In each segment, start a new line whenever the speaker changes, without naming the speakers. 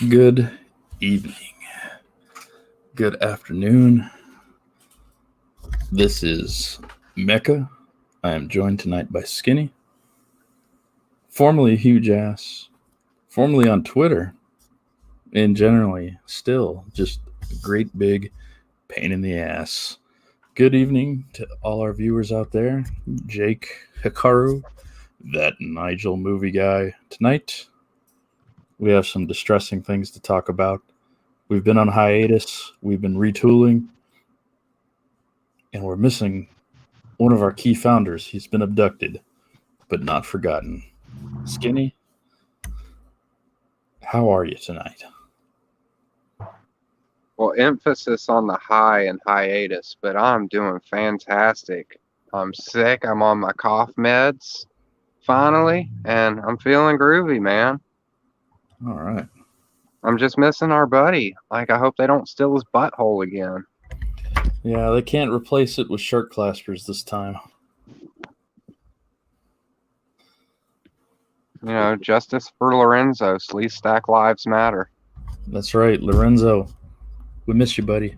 Good evening. Good afternoon. This is Mecca. I am joined tonight by Skinny, formerly Huge Ass, formerly on Twitter, and generally still just a great big pain in the ass. Good evening to all our viewers out there. Jake, Hikaru, that Nigel movie guy. Tonight, we have some distressing things to talk about. We've been on hiatus. We've been retooling. And we're missing one of our key founders. He's been abducted, but not forgotten. Skinny, how are you tonight?
Well, emphasis on the high and hiatus, but I'm doing fantastic. I'm sick. I'm on my cough meds finally, and I'm feeling groovy, man.
All right.
I'm just missing our buddy. Like, I hope they don't steal his butthole again.
Yeah, they can't replace it with shark claspers this time.
You know, justice for Lorenzo. Sleeve Stack Lives Matter.
That's right, Lorenzo. We miss you, buddy.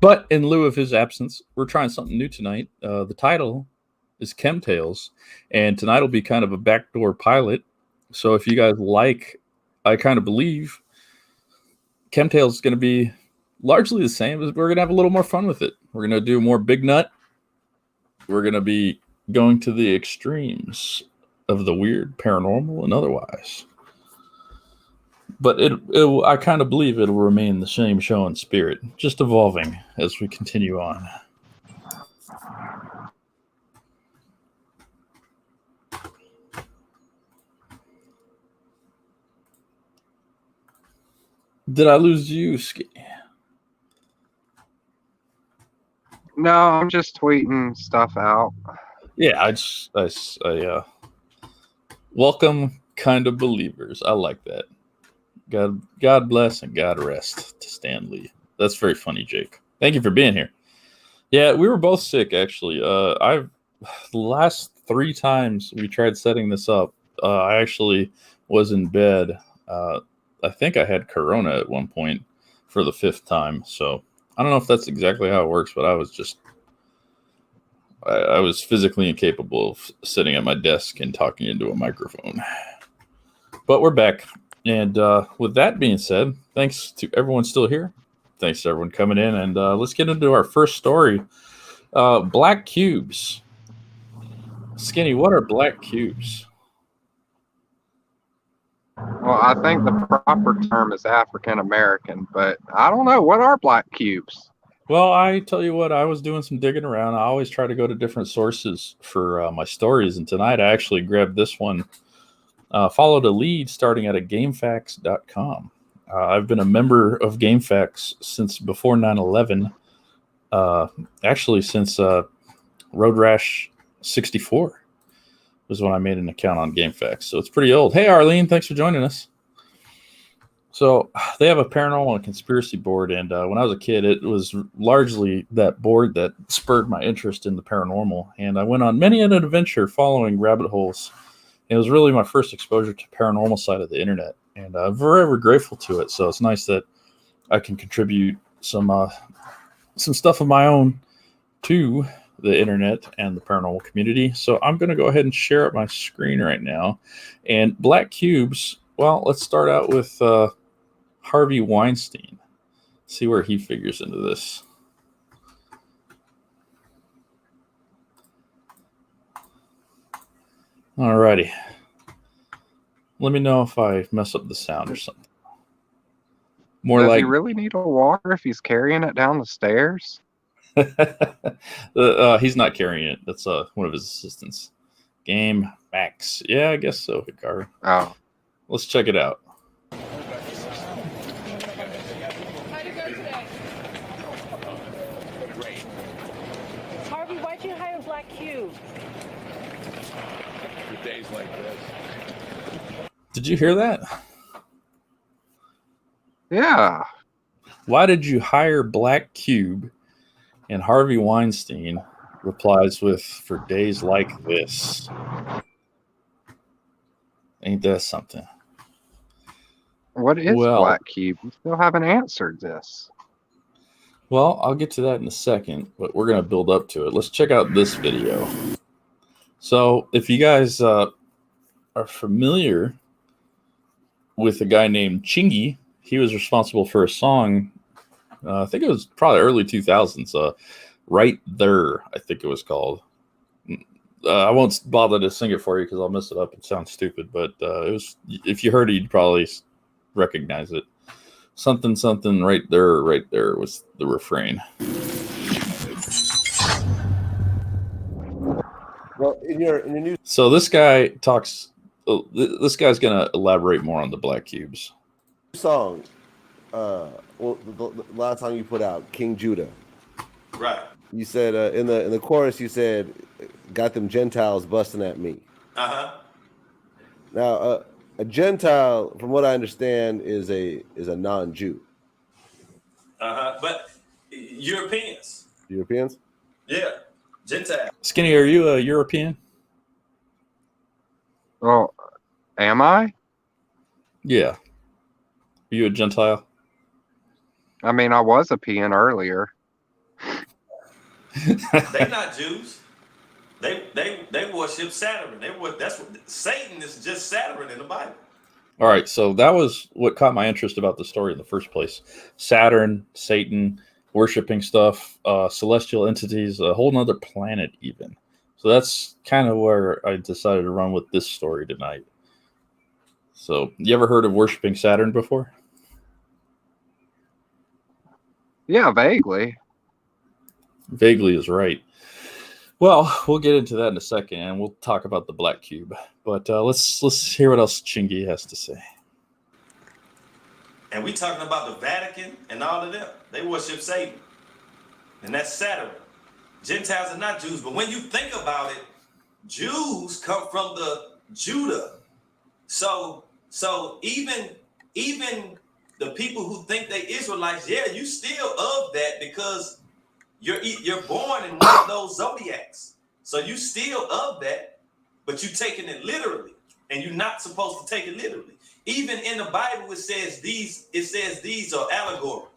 But in lieu of his absence, we're trying something new tonight. The title is Chemtales, and tonight will be kind of a backdoor pilot. So if you guys like, I kind of believe, Chemtales is going to be largely the same. We're going to have a little more fun with it. We're going to do more big nut. We're going to be going to the extremes of the weird, paranormal, and otherwise. But I kind of believe it'll remain the same show and spirit, just evolving as we continue on. Did I lose you, Skinny?
No, I'm just tweeting stuff out.
Yeah, I welcome kind of believers. I like that. God bless and God rest to Stan Lee. That's very funny, Jake. Thank you for being here. Yeah, we were both sick, actually. The last 3 times we tried setting this up, I actually was in bed. I think I had corona at one point for the 5th time. So I don't know if that's exactly how it works, but I was physically incapable of sitting at my desk and talking into a microphone. But we're back. And with that being said, thanks to everyone still here. Thanks to everyone coming in. And let's get into our first story. BlackCubes. Skinny, what are BlackCubes?
Well, I think the proper term is African American, but I don't know. What are BlackCubes?
Well, I tell you what, I was doing some digging around. I always try to go to different sources for my stories. And tonight I actually grabbed this one. Followed a lead starting at GameFAQs.com. I've been a member of GameFAQs since before 9/11. Actually, since Road Rash 64 was when I made an account on GameFAQs. So it's pretty old. Hey, Arlene, thanks for joining us. So they have a paranormal and conspiracy board, and when I was a kid, it was largely that board that spurred my interest in the paranormal. And I went on many an adventure following rabbit holes. It was really my first exposure to paranormal side of the internet, and I'm forever grateful to it. So it's nice that I can contribute some stuff of my own to the internet and the paranormal community. So I'm going to go ahead and share up my screen right now. And BlackCubes, well, let's start out with Harvey Weinstein. See where he figures into this. Alrighty. Let me know if I mess up the sound or something.
Does he really need a walker if he's carrying it down the stairs?
He's not carrying it. That's one of his assistants. Game Max. Yeah, I guess so, Hikaru.
Oh.
Let's check it out.
How'd it go today? Great. Harvey, why'd you hire BlackCubes?
For days like this.
Did you hear that?
Yeah.
Why did you hire BlackCube? And Harvey Weinstein replies with, for days like this. Ain't that something?
What is
Well,
Black Cube? You still haven't answered this.
well, I'll get to that in a second, but we're going to build up to it. Let's check out this video. So, if you guys are familiar with a guy named Chingy, he was responsible for a song, I think it was probably early 2000s, Right Thurr, I think it was called. I won't bother to sing it for you because I'll mess it up. It sounds stupid, but it was. If you heard it, you'd probably recognize it. Something, something, right there was the refrain.
Well, in your new
So this guy talks. This guy's gonna elaborate more on the BlackCubes.
song, the last song you put out, King Judah,
Right.
you said in the chorus you said, "Got them Gentiles busting at me."
Uh-huh.
Now, a Gentile, from what I understand, is a non-Jew.
Uh-huh. But Europeans.
Europeans?
Yeah. Gentile.
Skinny, are you a European?
Well, am I?
Yeah. Are you a Gentile?
I mean, I was a peon earlier.
They not Jews. They worship Saturn. That's what Satan is, just Saturn in the Bible.
All right, so that was what caught my interest about the story in the first place. Saturn, Satan, worshiping stuff, celestial entities, a whole nother planet even. So that's kind of where I decided to run with this story tonight. So you ever heard of worshiping Saturn before?
Yeah, vaguely.
Vaguely is right. Well, we'll get into that in a second, and we'll talk about the Black Cube. But let's hear what else Chingy has to say.
And we talking about the Vatican and all of them. They worship Satan. And that's Saturn. Gentiles are not Jews. But when you think about it, Jews come from the Judah. So even the people who think they Israelites, yeah, you still of that because you're born in one of those zodiacs. So you still of that, but you taking it literally. And you're not supposed to take it literally. Even in the Bible, it says these are allegory.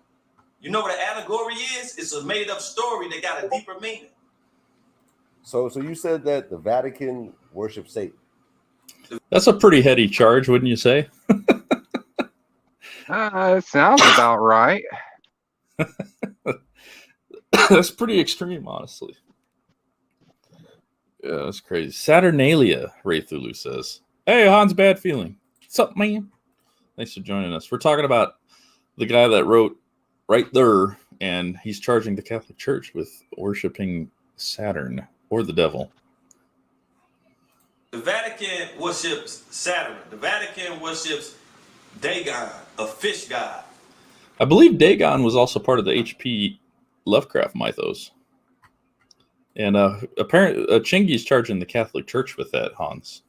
You know what an allegory is? It's a made-up story that got a deeper meaning.
So you said that the Vatican worships Satan.
That's a pretty heady charge, wouldn't you say?
It sounds about right.
That's pretty extreme, honestly. Yeah, that's crazy. Saturnalia, Ray Thulu says. Hey, Hans, bad feeling. What's up, man? Thanks for joining us. We're talking about the guy that wrote Right Thurr, and he's charging the Catholic Church with worshiping Saturn or the devil.
The Vatican worships Saturn. The Vatican worships Dagon, a fish god.
I believe Dagon was also part of the H.P. Lovecraft mythos. And apparently, Chingy's charging the Catholic Church with that, Hans.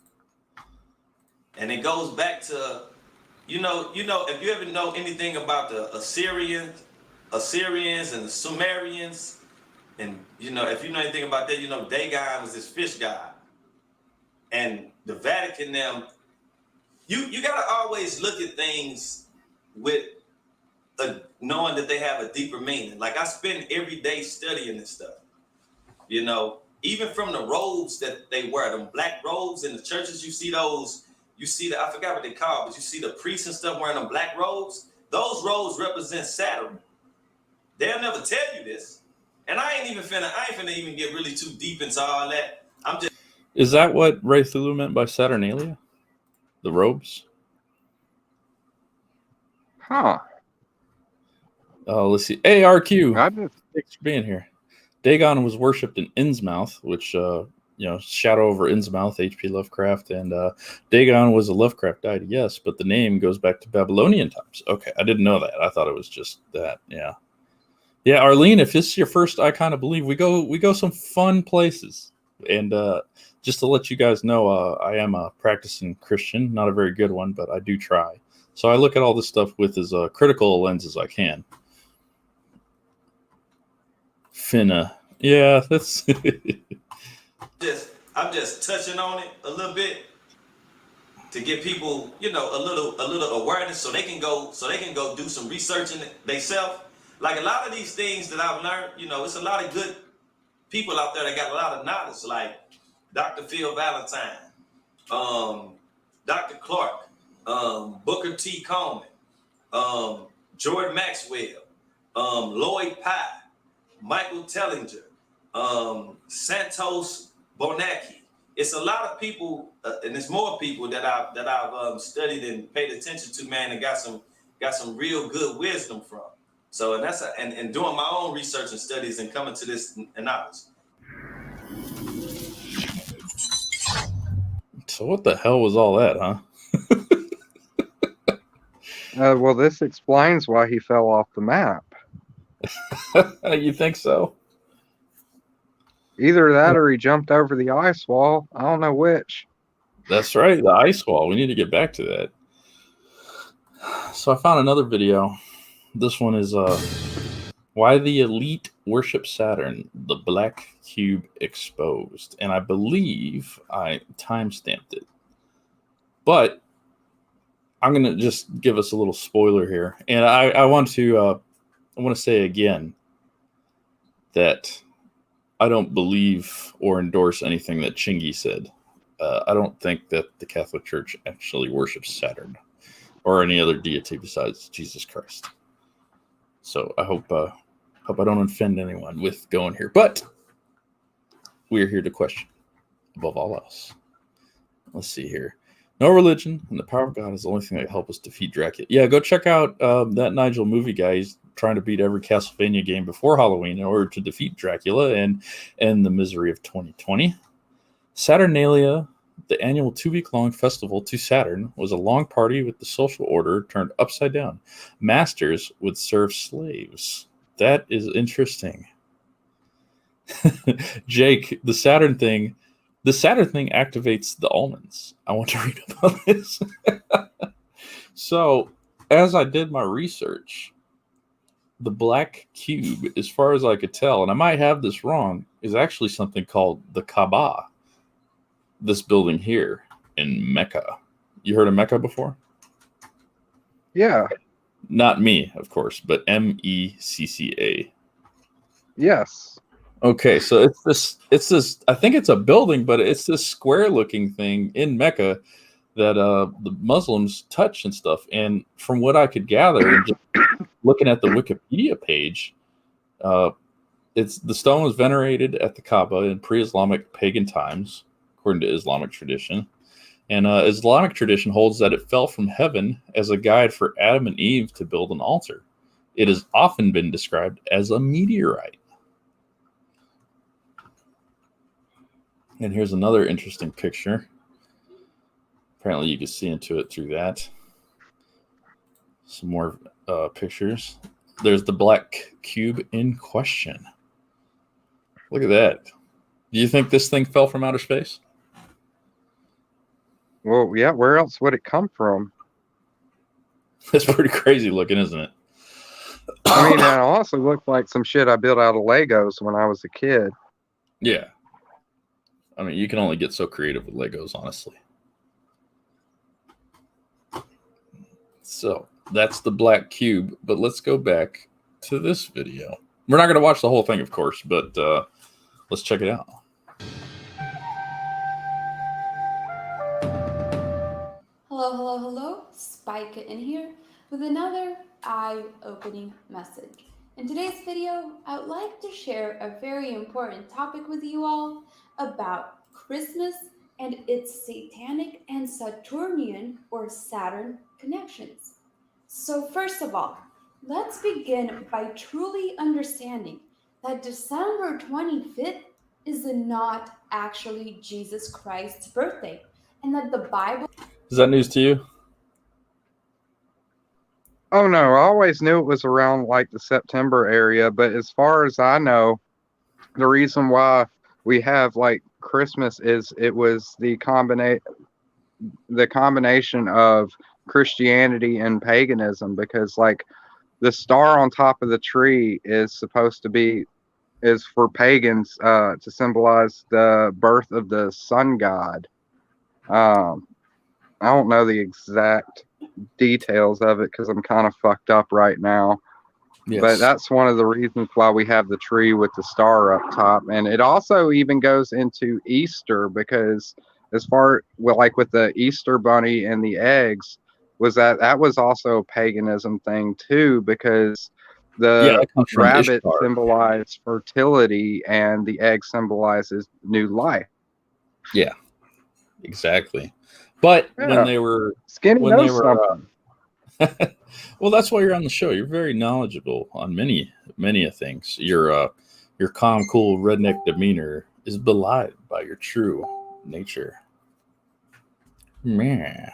And it goes back to, you know, if you ever know anything about the Assyrians and the Sumerians, and if you know anything about that, Dagon was this fish god. And the Vatican now, you gotta always look at things with knowing that they have a deeper meaning. Like I spend every day studying this stuff. Even from the robes that they wear, them black robes in the churches, you see I forgot what they call, but you see the priests and stuff wearing them black robes. Those robes represent Saturn. They'll never tell you this. And I ain't finna even get really too deep into all that.
Is that what Ray Thulu meant by Saturnalia? The robes?
Huh.
Let's see. Hey, RQ.
Thanks
for being here. Dagon was worshipped in Innsmouth, which, Shadow over Innsmouth, H.P. Lovecraft. And Dagon was a Lovecraft deity, yes, but the name goes back to Babylonian times. Okay, I didn't know that. I thought it was just that, yeah. Yeah, Arlene, if this is your first Icon of Believe, we go some fun places. And just to let you guys know, I am a practicing Christian, not a very good one, but I do try. So I look at all this stuff with as critical a lens as I can. Finna. Yeah, that's...
I'm just touching on it a little bit to give people, you know, a little awareness so they can go do some research in themselves. Like a lot of these things that I've learned, you know, it's a lot of good people out there that got a lot of knowledge, like Dr. Phil Valentine, Dr. Clark, Booker T. Coleman, Jordan Maxwell, Lloyd Pye, Michael Tellinger, Santos Bonacci. It's a lot of people, and there's more people that I've studied and paid attention to, man, and got some real good wisdom from. So, and that's and doing my own research and studies and coming to this knowledge.
So what the hell was all that, huh?
Well, this explains why he fell off the map.
You think so?
Either that or he jumped over the ice wall. I don't know which.
That's right, the ice wall. We need to get back to that. So I found another video. This one is why the elite worship Saturn, the black cube exposed. And I believe I timestamped it. But I'm going to just give us a little spoiler here. And I want to say again that I don't believe or endorse anything that Chingy said. I don't think that the Catholic Church actually worships Saturn or any other deity besides Jesus Christ. So I hope I don't offend anyone with going here. But we're here to question above all else. Let's see here. No religion and the power of God is the only thing that can help us defeat Dracula. Yeah, go check out that Nigel movie guy. He's trying to beat every Castlevania game before Halloween in order to defeat Dracula and the misery of 2020. Saturnalia, the annual 2-week-long festival to Saturn, was a long party with the social order turned upside down. Masters would serve slaves. That is interesting. Jake, the Saturn thing activates the almonds. I want to read about this. So, as I did my research, the black cube, as far as I could tell, and I might have this wrong, is actually something called the Kaaba. This building here in Mecca. You heard of Mecca before?
Yeah.
Not me, of course, but MECCA.
Yes.
Okay, so it's this. I think it's a building, but it's this square-looking thing in Mecca that the Muslims touch and stuff. And from what I could gather, and just looking at the Wikipedia page, it's the stone was venerated at the Kaaba in pre-Islamic pagan times, according to Islamic tradition. And Islamic tradition holds that it fell from heaven as a guide for Adam and Eve to build an altar. It has often been described as a meteorite. And here's another interesting picture. Apparently you can see into it through that. Some more pictures. There's the black cube in question. Look at that. Do you think this thing fell from outer space?
Well, yeah, where else would it come from?
It's pretty crazy looking, isn't it?
I mean, it also looked like some shit I built out of Legos when I was a kid.
Yeah. I mean, you can only get so creative with Legos, honestly. So, that's the black cube, but let's go back to this video. We're not going to watch the whole thing, of course, but let's check it out.
Hello, Spike in here with another eye-opening message. In today's video, I would like to share a very important topic with you all about Christmas and its satanic and Saturnian or Saturn connections. So first of all, let's begin by truly understanding that December 25th is not actually Jesus Christ's birthday, and that the Bible...
Is that news to you?
Oh no, I always knew it was around like the September area, but as far as I know, the reason why we have like Christmas is it was the combination of Christianity and paganism, because like the star on top of the tree is supposed to be for pagans to symbolize the birth of the sun god. I don't know the exact details of it because I'm kind of fucked up right now.
Yes.
But that's one of the reasons why we have the tree with the star up top. And it also even goes into Easter because as far like with the Easter bunny and the eggs, that was also a paganism thing too, because the
that comes from
rabbit
Ishtar.
symbolized fertility and the egg symbolizes new life.
Yeah, exactly. But when they were
something.
Well, that's why you're on the show. You're very knowledgeable on many of things. Your calm, cool redneck demeanor is belied by your true nature. Man.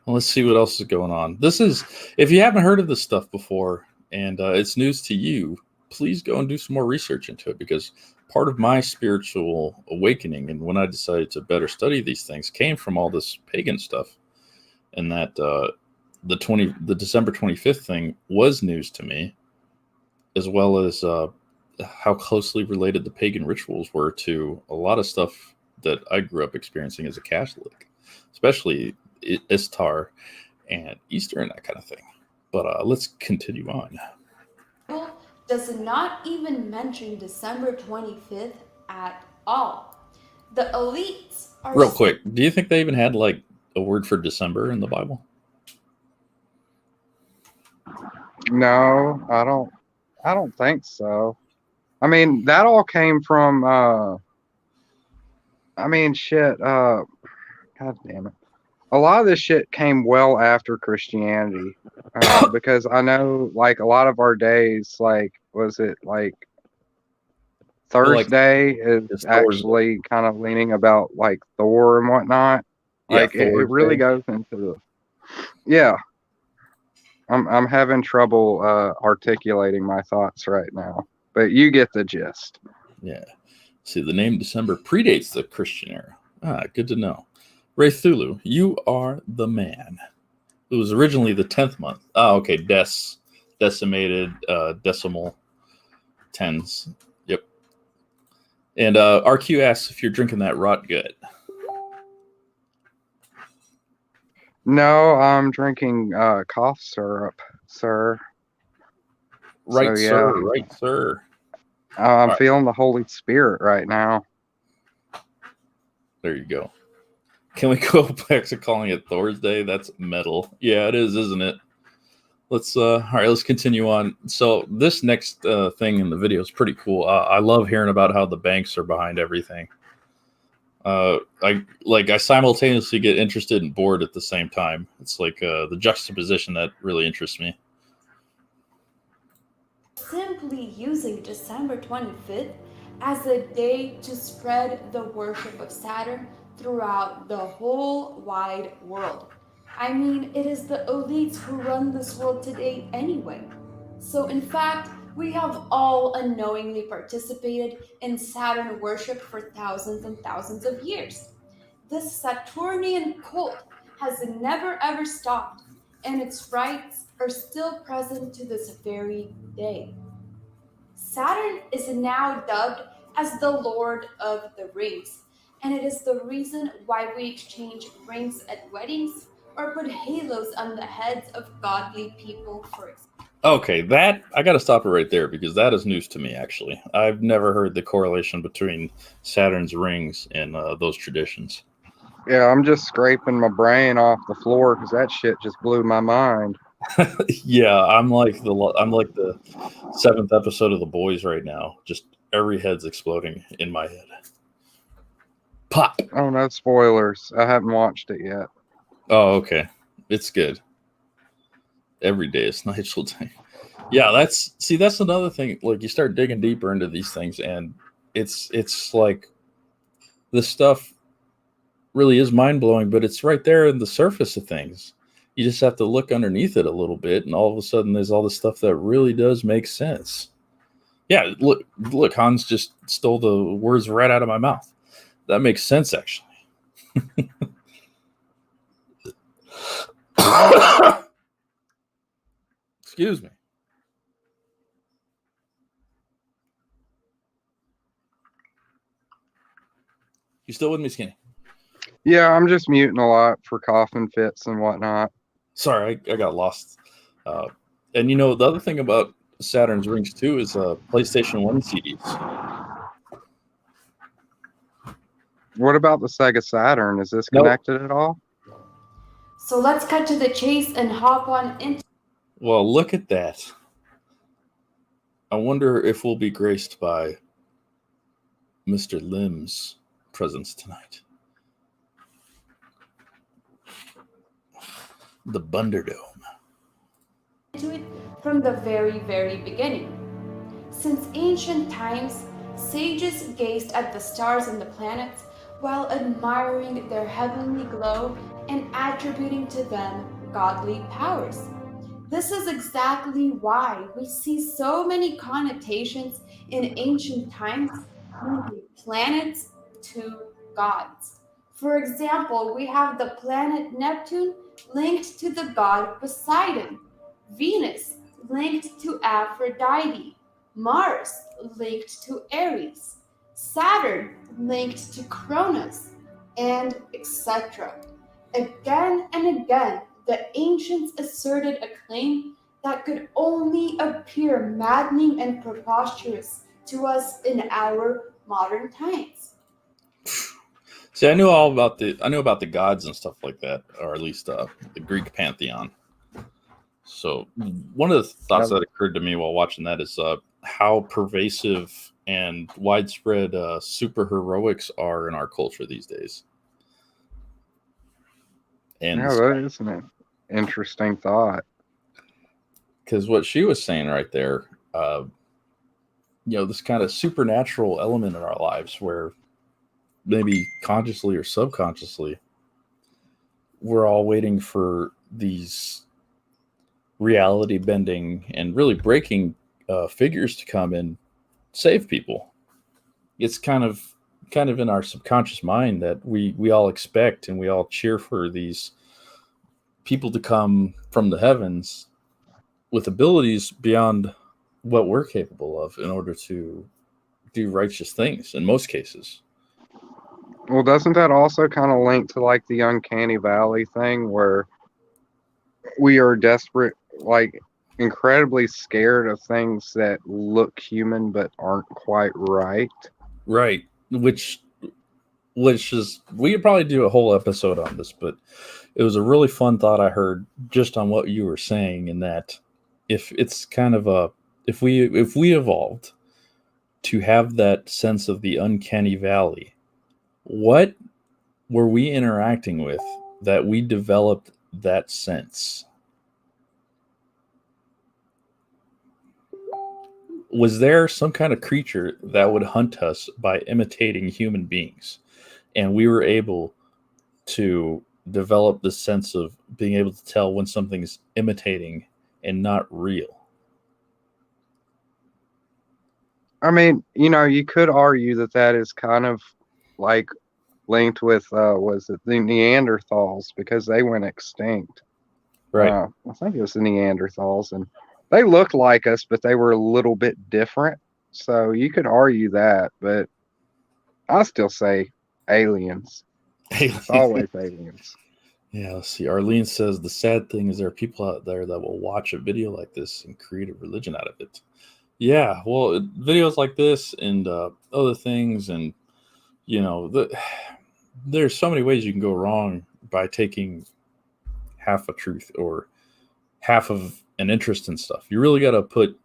Well, let's see what else is going on. This is, if you haven't heard of this stuff before and it's news to you, please go and do some more research into it, because part of my spiritual awakening and when I decided to better study these things came from all this pagan stuff. And that the December 25th thing was news to me, as well as how closely related the pagan rituals were to a lot of stuff that I grew up experiencing as a Catholic, especially Ishtar and Easter and that kind of thing. But let's continue on.
Bible does not even mention December 25th at all. The elites are
Real quick, do you think they even had like a word for December in the Bible?
No, I don't think so. I mean, that all came from God damn it. A lot of this shit came well after Christianity. Because I know like a lot of our days, like was it like Thursday is actually kind of leaning about like Thor and whatnot. Like it really goes into the I'm having trouble articulating my thoughts right now, but you get the gist.
Yeah. See, the name December predates the Christian era. Good to know. Ray Thulu, you are the man. It was originally the 10th month. Oh, okay. Decimated, decimal tens. Yep. And RQ asks if you're drinking that rot gut.
No, I'm drinking cough syrup, sir.
Right,
So, yeah.
sir. Right, sir.
I'm feeling the Holy Spirit right now.
There you go. Can we go back to calling it Thor's Day? That's metal. Yeah, it is, isn't it? Let's all right, let's continue on. So this next thing in the video is pretty cool. I love hearing about how the banks are behind everything. I simultaneously get interested and bored at the same time. It's like the juxtaposition that really interests me.
Simply using December 25th as a day to spread the worship of Saturn throughout the whole wide world. I mean, it is the elites who run this world today anyway. So in fact, we have all unknowingly participated in Saturn worship for thousands and thousands of years. This Saturnian cult has never ever stopped, and its rites are still present to this very day. Saturn is now dubbed as the Lord of the Rings, and it is the reason why we exchange rings at weddings or put halos on the heads of godly people, for example.
Okay, that I got to stop it right there, because that is news to me, actually. I've never heard the correlation between Saturn's rings and those traditions.
Yeah, I'm just scraping my brain off the floor because that shit just blew my mind.
Yeah, I'm like the 7th episode of The Boys right now. Just every head's exploding in my head. Pop.
Oh, no spoilers. I haven't watched it yet.
Oh, okay. It's good. Every day is Nigel Day. Yeah, that's another thing. Like, you start digging deeper into these things, and it's like this stuff really is mind-blowing, but it's right there in the surface of things. You just have to look underneath it a little bit, and all of a sudden there's all this stuff that really does make sense. Yeah, look, Hans just stole the words right out of my mouth. That makes sense, actually. Excuse me. You still with me, Skinny?
Yeah, I'm just muting a lot for coughing fits and whatnot.
Sorry, I got lost. And the other thing about Saturn's rings too is PlayStation 1 CDs.
What about the Sega Saturn? Is this
Nope.
connected at all?
So let's cut to the chase and hop on into.
Well, look at that. I wonder if we'll be graced by Mr. Lim's presence tonight. The Bunderdome.
Into it from the very, very beginning. Since ancient times, sages gazed at the stars and the planets while admiring their heavenly glow and attributing to them godly powers. This is exactly why we see so many connotations in ancient times linking planets to gods. For example, we have the planet Neptune linked to the god Poseidon, Venus linked to Aphrodite, Mars linked to Ares, Saturn linked to Cronus, and etc. Again and again, the ancients asserted a claim that could only appear maddening and preposterous to us in our modern times.
See, I knew about the gods and stuff like that, or at least the Greek pantheon. So one of the thoughts that occurred to me while watching that is how pervasive and widespread superheroics are in our culture these days. And
Yeah, that is an interesting thought.
Because what she was saying right there, this kind of supernatural element in our lives where maybe consciously or subconsciously, we're all waiting for these reality bending and really breaking figures to come and save people. It's kind of in our subconscious mind that we all expect and we all cheer for these people to come from the heavens with abilities beyond what we're capable of in order to do righteous things in most cases.
Well, doesn't that also kind of link to like the uncanny valley thing where we are desperate, like incredibly scared of things that look human but aren't quite right?
Right. Which is, we could probably do a whole episode on this, but it was a really fun thought I heard just on what you were saying, in that if it's kind of if we evolved to have that sense of the uncanny valley, what were we interacting with that we developed that sense? Was there some kind of creature that would hunt us by imitating human beings? And we were able to develop the sense of being able to tell when something's imitating and not real.
I mean, you could argue that is kind of like linked with was it the Neanderthals, because they went extinct.
Right.
I think it was the Neanderthals, and they looked like us, but they were a little bit different. So you could argue that, but I still say aliens. It's always aliens.
Yeah, let's see. Arlene says the sad thing is there are people out there that will watch a video like this and create a religion out of it. Yeah, well, videos like this and other things, and there's so many ways you can go wrong by taking half a truth or half of an interest in stuff. You really got to put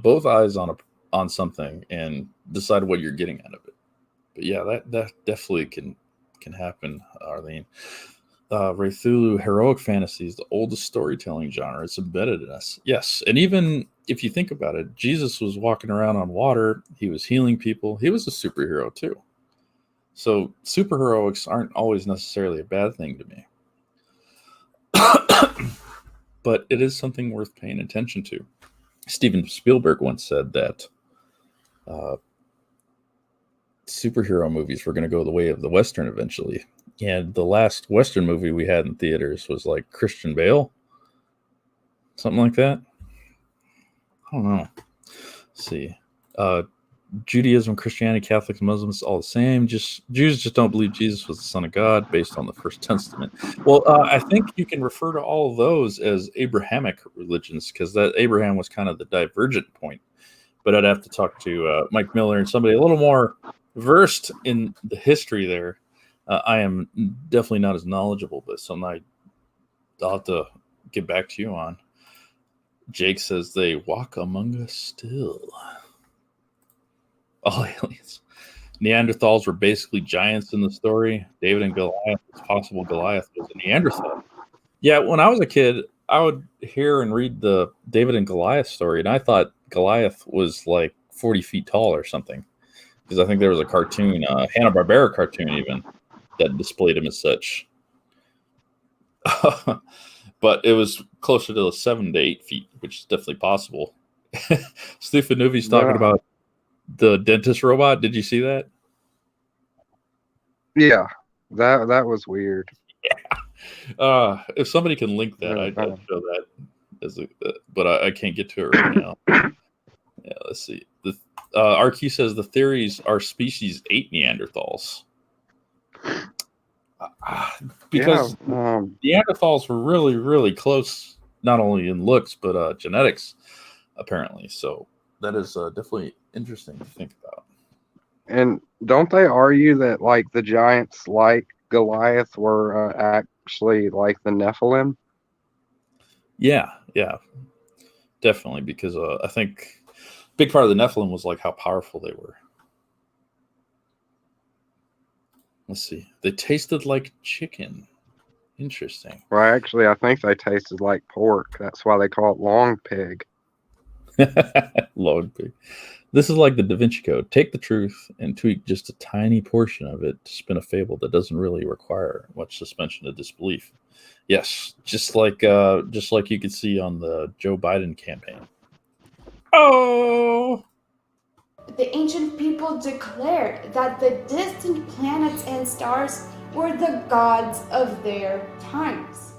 both eyes on something and decide what you're getting out of it. But yeah, that definitely can happen, Arlene. Cthulhu heroic fantasy is the oldest storytelling genre. It's embedded in us. Yes, and even if you think about it, Jesus was walking around on water. He was healing people. He was a superhero too. So superheroics aren't always necessarily a bad thing to me. But it is something worth paying attention to. Steven Spielberg once said that superhero movies were going to go the way of the Western eventually. And the last Western movie we had in theaters was like Christian Bale. Something like that. I don't know. Let's see. Judaism, Christianity, Catholics, Muslims, all the same. Just Jews just don't believe Jesus was the Son of God based on the First Testament. Well, I think you can refer to all of those as Abrahamic religions because that Abraham was kind of the divergent point. But I'd have to talk to Mike Miller and somebody a little more versed in the history there. I am definitely not as knowledgeable, but something I'll have to get back to you on. Jake says they walk among us still. All aliens. Neanderthals were basically giants in the story. David and Goliath. It's possible Goliath was a Neanderthal. Yeah, when I was a kid, I would hear and read the David and Goliath story, and I thought Goliath was like 40 feet tall or something. Because I think there was a cartoon, Hanna-Barbera cartoon even, that displayed him as such. But it was closer to 7 to 8 feet, which is definitely possible. Stephen Nuvi's talking about the dentist robot. Did you see that?
Yeah, that was weird.
Yeah. If somebody can link that, I'd show that. But I can't get to it right now. Yeah, let's see. RQ says the theories are species ate Neanderthals. Because Neanderthals were really, really close, not only in looks, but genetics, apparently. So that is definitely interesting to think about.
And don't they argue that like the giants like Goliath were actually like the Nephilim?
Yeah, definitely. Because I think a big part of the Nephilim was like how powerful they were. Let's see. They tasted like chicken. Interesting.
Well, actually, I think they tasted like pork. That's why they call it long pig.
Long pig. This is like the Da Vinci Code. Take the truth and tweak just a tiny portion of it to spin a fable that doesn't really require much suspension of disbelief. Yes, just like you could see on the Joe Biden campaign. Oh!
The ancient people declared that the distant planets and stars were the gods of their times.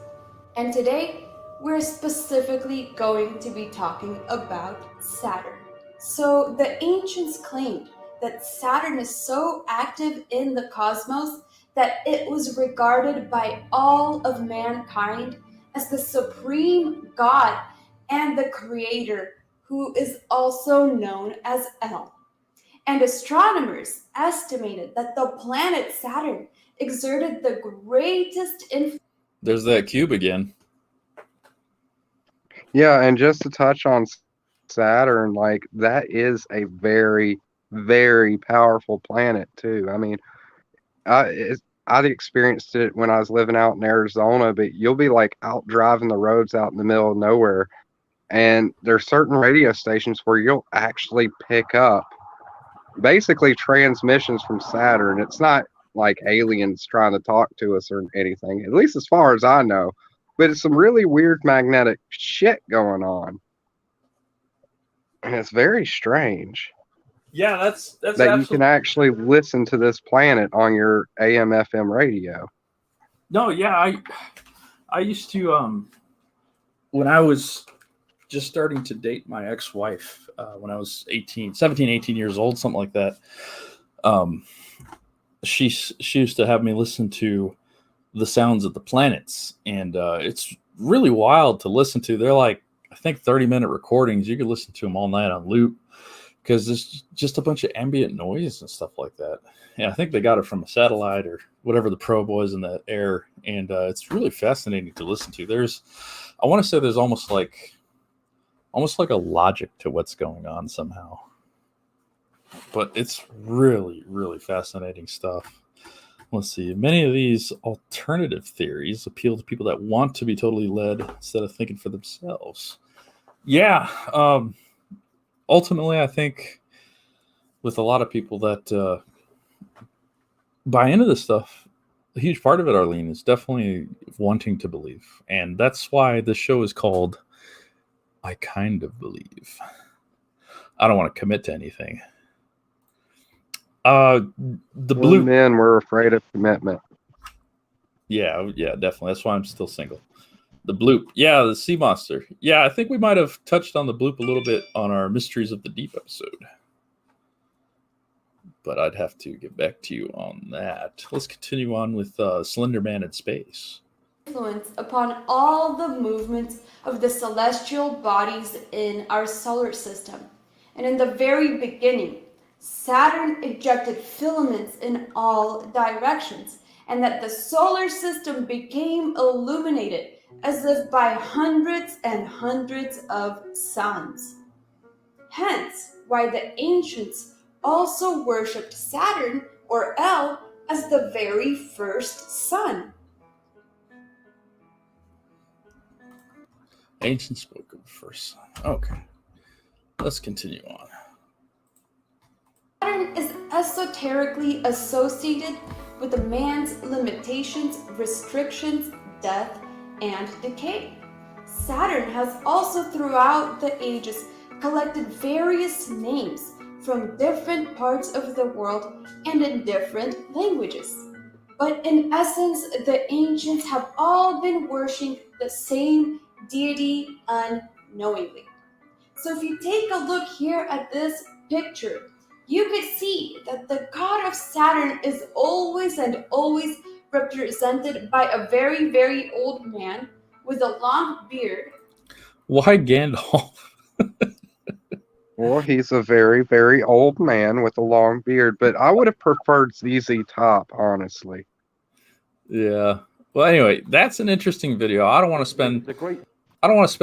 And today, we're specifically going to be talking about Saturn. So the ancients claimed that Saturn is so active in the cosmos that it was regarded by all of mankind as the supreme god and the creator, who is also known as El. And astronomers estimated that the planet Saturn exerted the greatest influence.
There's that cube again.
Yeah, and just to touch on Saturn, like that is a very, very powerful planet too. I mean, I'd experienced it when I was living out in Arizona, but you'll be like out driving the roads out in the middle of nowhere, and there's certain radio stations where you'll actually pick up basically transmissions from Saturn. It's not like aliens trying to talk to us or anything, at least as far as I know, but it's some really weird magnetic shit going on. And it's very strange.
Yeah, that's
that you can actually listen to this planet on your AM/FM radio.
No, yeah, I used to when I was just starting to date my ex-wife, when I was 17, 18 years old, something like that. She used to have me listen to the sounds of the planets, and it's really wild to listen to. They're like, I think 30-minute recordings. You could listen to them all night on loop because it's just a bunch of ambient noise and stuff like that. And I think they got it from a satellite or whatever the probe was in that air, and it's really fascinating to listen to. I want to say there's almost like a logic to what's going on somehow. But it's really, really fascinating stuff. Let's see. Many of these alternative theories appeal to people that want to be totally led instead of thinking for themselves. Yeah. Ultimately, I think with a lot of people that buy into this stuff, a huge part of it, Arlene, is definitely wanting to believe. And that's why the show is called I Kind of Believe. I don't want to commit to anything. The blue
men were afraid of commitment.
Yeah, definitely. That's why I'm still single. The bloop. Yeah, the sea monster. Yeah, I think we might have touched on the bloop a little bit on our Mysteries of the Deep episode. but I'd have to get back to you on that. Let's continue on with Slender Man in space.
Influence upon all the movements of the celestial bodies in our solar system. And in the very beginning, Saturn ejected filaments in all directions, and that the solar system became illuminated as if by hundreds and hundreds of suns. Hence, why the ancients also worshipped Saturn, or El, as the very first sun.
Ancient spoke of the first sun. Okay. Let's continue on.
Saturn is esoterically associated with a man's limitations, restrictions, death, and decay. Saturn has also throughout the ages collected various names from different parts of the world and in different languages. But in essence, the ancients have all been worshiping the same deity unknowingly. So if you take a look here at this picture, you could see that the god of Saturn is always and always represented by a very, very old man with a long beard.
Why Gandalf?
Well, he's a very, very old man with a long beard, but I would have preferred ZZ Top, honestly.
Yeah. Well, anyway, that's an interesting video. I don't want to spend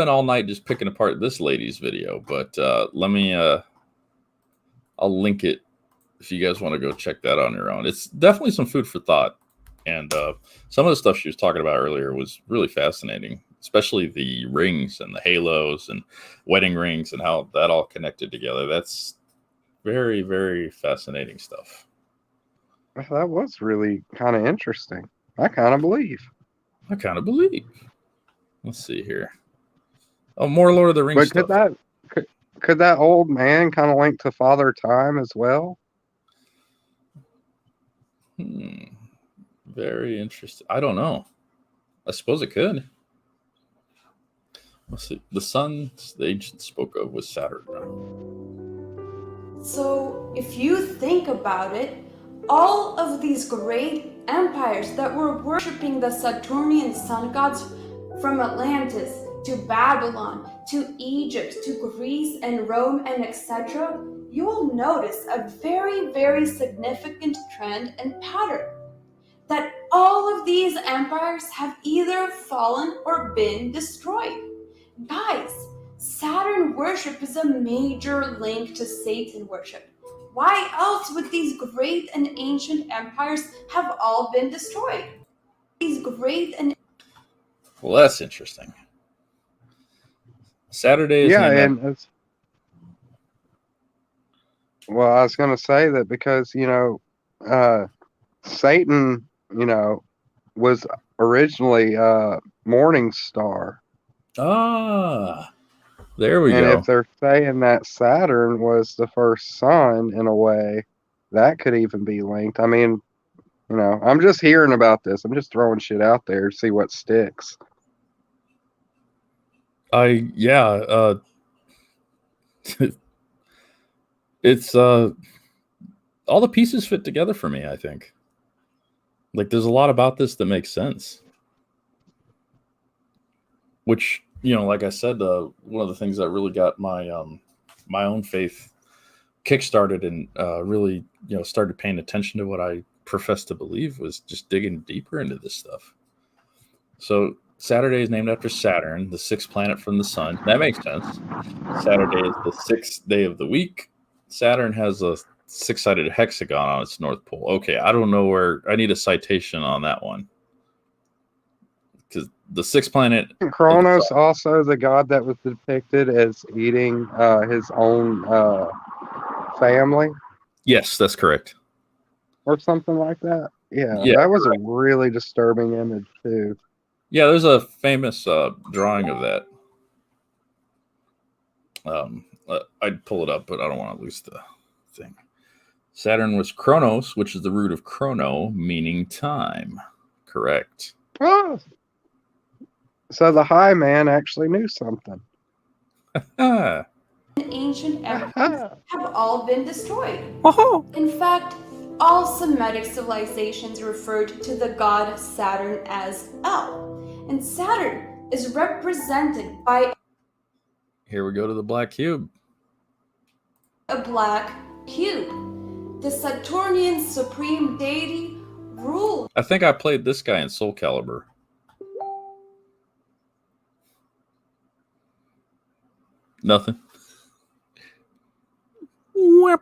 all night just picking apart this lady's video, but let me I'll link it if you guys want to go check that on your own. It's definitely some food for thought. And some of the stuff she was talking about earlier was really fascinating, especially the rings and the halos and wedding rings and how that all connected together. That's very, very fascinating stuff.
That was really kind of interesting. I kind of believe.
Let's see here. Oh, more Lord of the Rings
But
stuff.
could that old man kind of link to Father Time as well?
Very interesting. I don't know. I suppose it could. Let's see. The sun the ancients spoke of was Saturn.
So if you think about it, all of these great empires that were worshipping the Saturnian sun gods, from Atlantis to Babylon to Egypt to Greece and Rome and etc., you will notice a very, very significant trend and pattern. That all of these empires have either fallen or been destroyed. Guys, Saturn worship is a major link to Satan worship. Why else would these great and ancient empires have all been destroyed?
Well, that's interesting. Saturday is named
and well, I was going to say that because Satan, was originally Morning Star.
There we
And
go.
if they're saying that Saturn was the first sun in a way, that could even be linked. I mean, I'm just hearing about this. I'm just throwing shit out there to see what sticks.
It's all the pieces fit together for me, I think. Like there's a lot about this that makes sense. Which, like I said, one of the things that really got my my own faith kickstarted and really, started paying attention to what I profess to believe was just digging deeper into this stuff. So Saturday is named after Saturn, the sixth planet from the sun. That makes sense. Saturday is the sixth day of the week. Saturn has a six-sided hexagon on its north pole. Okay, I don't know where. I need a citation on that one. Because the sixth planet...
Kronos also the god that was depicted as eating his own family?
Yes, that's correct.
Or something like that? Yeah, that was correct. A really disturbing image, too.
Yeah, there's a famous drawing of that. I'd pull it up, but I don't want to lose the thing. Saturn was Kronos, which is the root of chrono, meaning time. Correct.
Oh. So the high man actually knew something.
ancient empires have all been destroyed.
Oh,
In fact, all Semitic civilizations referred to the god Saturn as El, and Saturn is represented by
here we go to the black cube.
a black cube. The Saturnian supreme deity ruled
I think I played this guy in Soul Calibur. Nothing. Nobody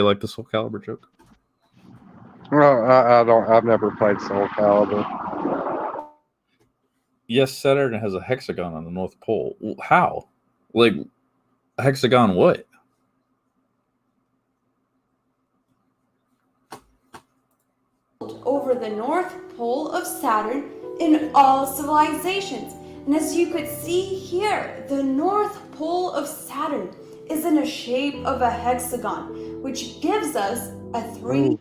liked the Soul Calibur joke.
Well, I don't. I've never played Soul Calibur.
Yes, Saturn has a hexagon on the North Pole. How? Like, a hexagon what?
over the North Pole of Saturn in all civilizations. And as you could see here, the North Pole of Saturn is in a shape of a hexagon, which gives us a 3D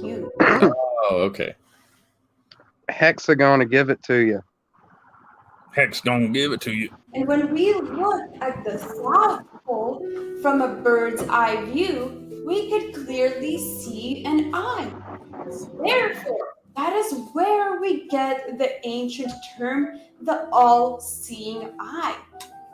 cube.
Oh, okay.
Hexagon to give it to you.
Hex gonna give it to you.
And when we look at the South Pole from a bird's eye view, we could clearly see an eye. Therefore, that is where we get the ancient term, the all-seeing eye.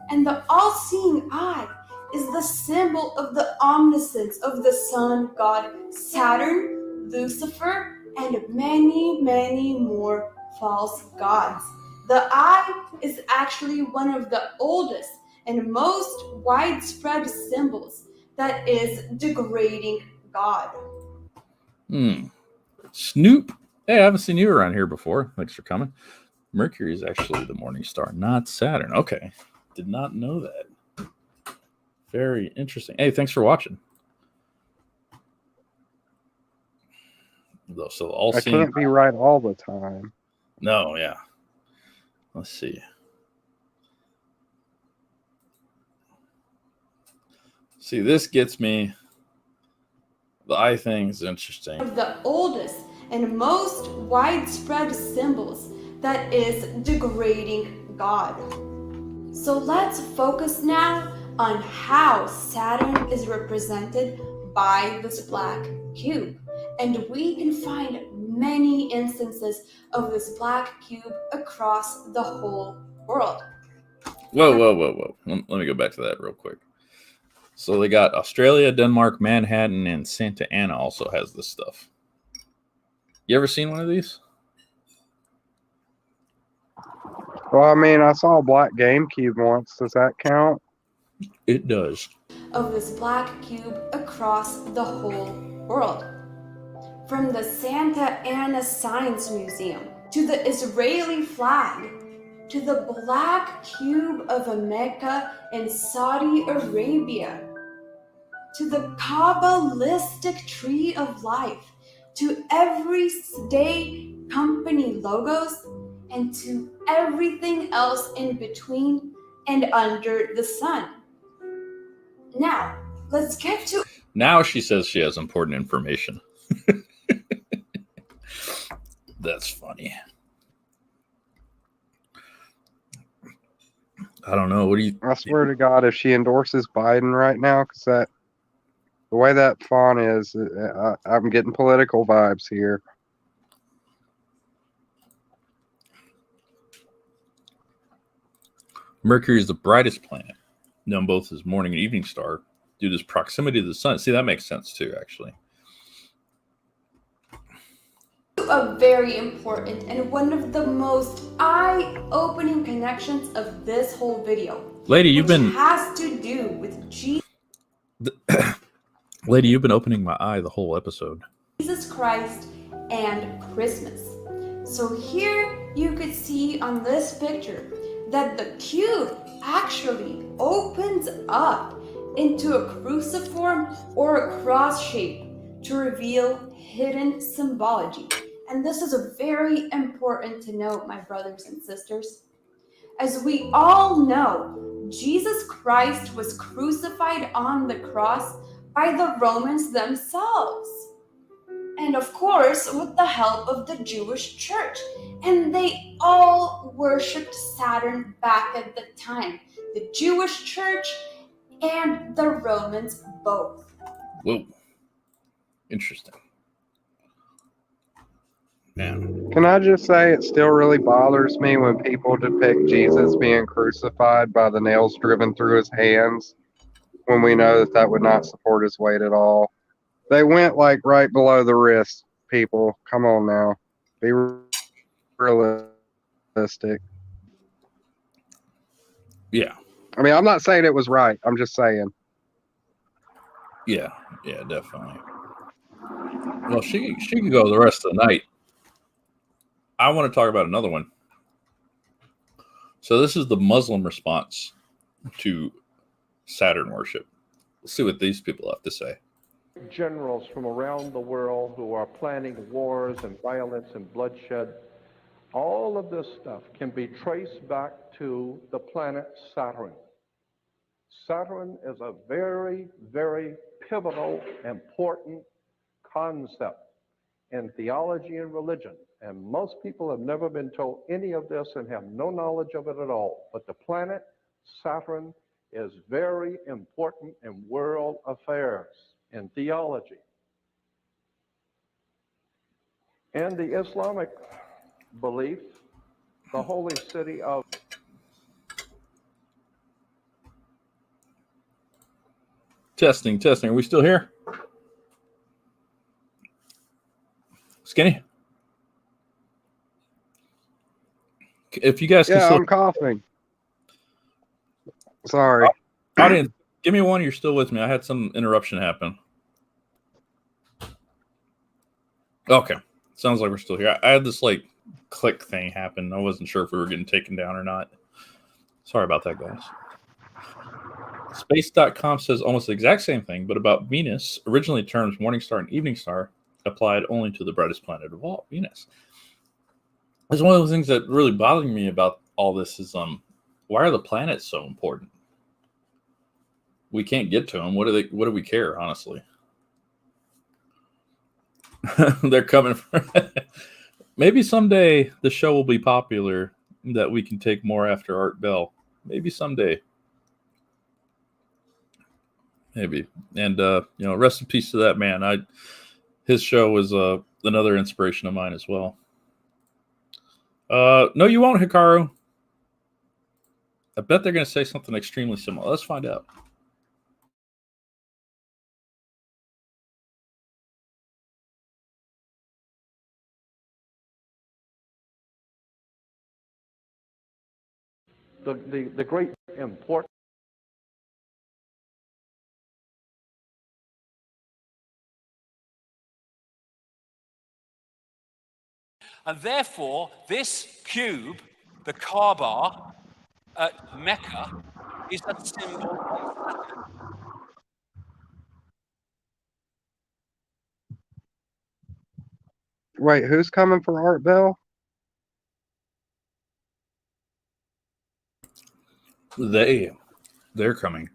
And the all-seeing eye is the symbol of the omniscience of the sun god Saturn, Lucifer, and many, many more false gods. The eye is actually one of the oldest and most widespread symbols that is degrading God.
Snoop. Hey, I haven't seen you around here before. Thanks for coming. Mercury is actually the morning star, not Saturn. Okay. Did not know that. Very interesting. Hey, thanks for watching. So all
I can't be right all the time.
No, yeah. Let's see. See, this gets me. The eye thing is interesting.
Of the oldest and most widespread symbols that is degrading God. So let's focus now on how Saturn is represented by this black cube. And we can find many instances of this black cube across the whole world.
Whoa. Let me go back to that real quick. So they got Australia, Denmark, Manhattan, and Santa Ana also has this stuff. You ever seen one of these?
Well, I mean, I saw a black GameCube once. Does that count?
It does.
Of this black cube across the whole world. From the Santa Ana Science Museum to the Israeli flag to the black cube of Mecca in Saudi Arabia to the Kabbalistic tree of life to everyday company logos and to everything else in between and under the sun. Now, let's get to...
Now she says she has important information. That's funny. I don't know. What do you...
I swear to God, if she endorses Biden right now, because the way that font is, I'm getting political vibes here.
Mercury is the brightest planet, known both as morning and evening star, due to its proximity to the sun. See, that makes sense too, actually.
A very important and one of the most eye-opening connections of this whole video.
Lady, you've been...
has to do with Jesus.
Lady, you've been opening my eye the whole episode.
Jesus Christ and Christmas. So here you could see on this picture that the cube actually opens up into a cruciform or a cross shape to reveal hidden symbology. And this is very important to note, my brothers and sisters. As we all know, Jesus Christ was crucified on the cross by the Romans themselves. and of course with the help of the Jewish church. And they all worshipped Saturn back at the time. The Jewish church and the Romans both.
Whoa. Interesting. Man.
Can I just say it still really bothers me when people depict Jesus being crucified by the nails driven through his hands when we know that that would not support his weight at all. They went like right below the wrist, people. Come on now. Be realistic.
Yeah.
I mean, I'm not saying it was right. I'm just saying.
Yeah, definitely. Well, she can go the rest of the night. I want to talk about another one. So this is the Muslim response to Saturn worship. Let's see what these people have to say.
Generals from around the world who are planning wars and violence and bloodshed, all of this stuff can be traced back to the planet Saturn. Saturn is a very, very pivotal, important concept in theology and religion. And most people have never been told any of this and have no knowledge of it at all. But the planet Saturn is very important in world affairs, in theology. In the Islamic belief, the holy city of
Testing. Are we still here? Skinny? If you guys can
Yeah,
still...
I'm coughing. Sorry.
Audience, give me one. You're still with me. I had some interruption happen. Okay. Sounds like we're still here. I had this like click thing happen. I wasn't sure if we were getting taken down or not. Sorry about that, guys. Space.com says almost the exact same thing, but about Venus. Originally, terms morning star and evening star applied only to the brightest planet of all, Venus. That's one of the things that really bothering me about all this is why are the planets so important? We can't get to them. What do we care, honestly? They're coming from... Maybe someday the show will be popular that we can take more after Art Bell. Maybe someday. Maybe. And rest in peace to that man. His show was another inspiration of mine as well. No, you won't, Hikaru. I bet they're going to say something extremely similar. Let's find out.
the great importance.
And therefore, this cube, the Kaaba at Mecca, is a symbol of Saturn.
Wait, who's coming for Art Bell?
They're coming.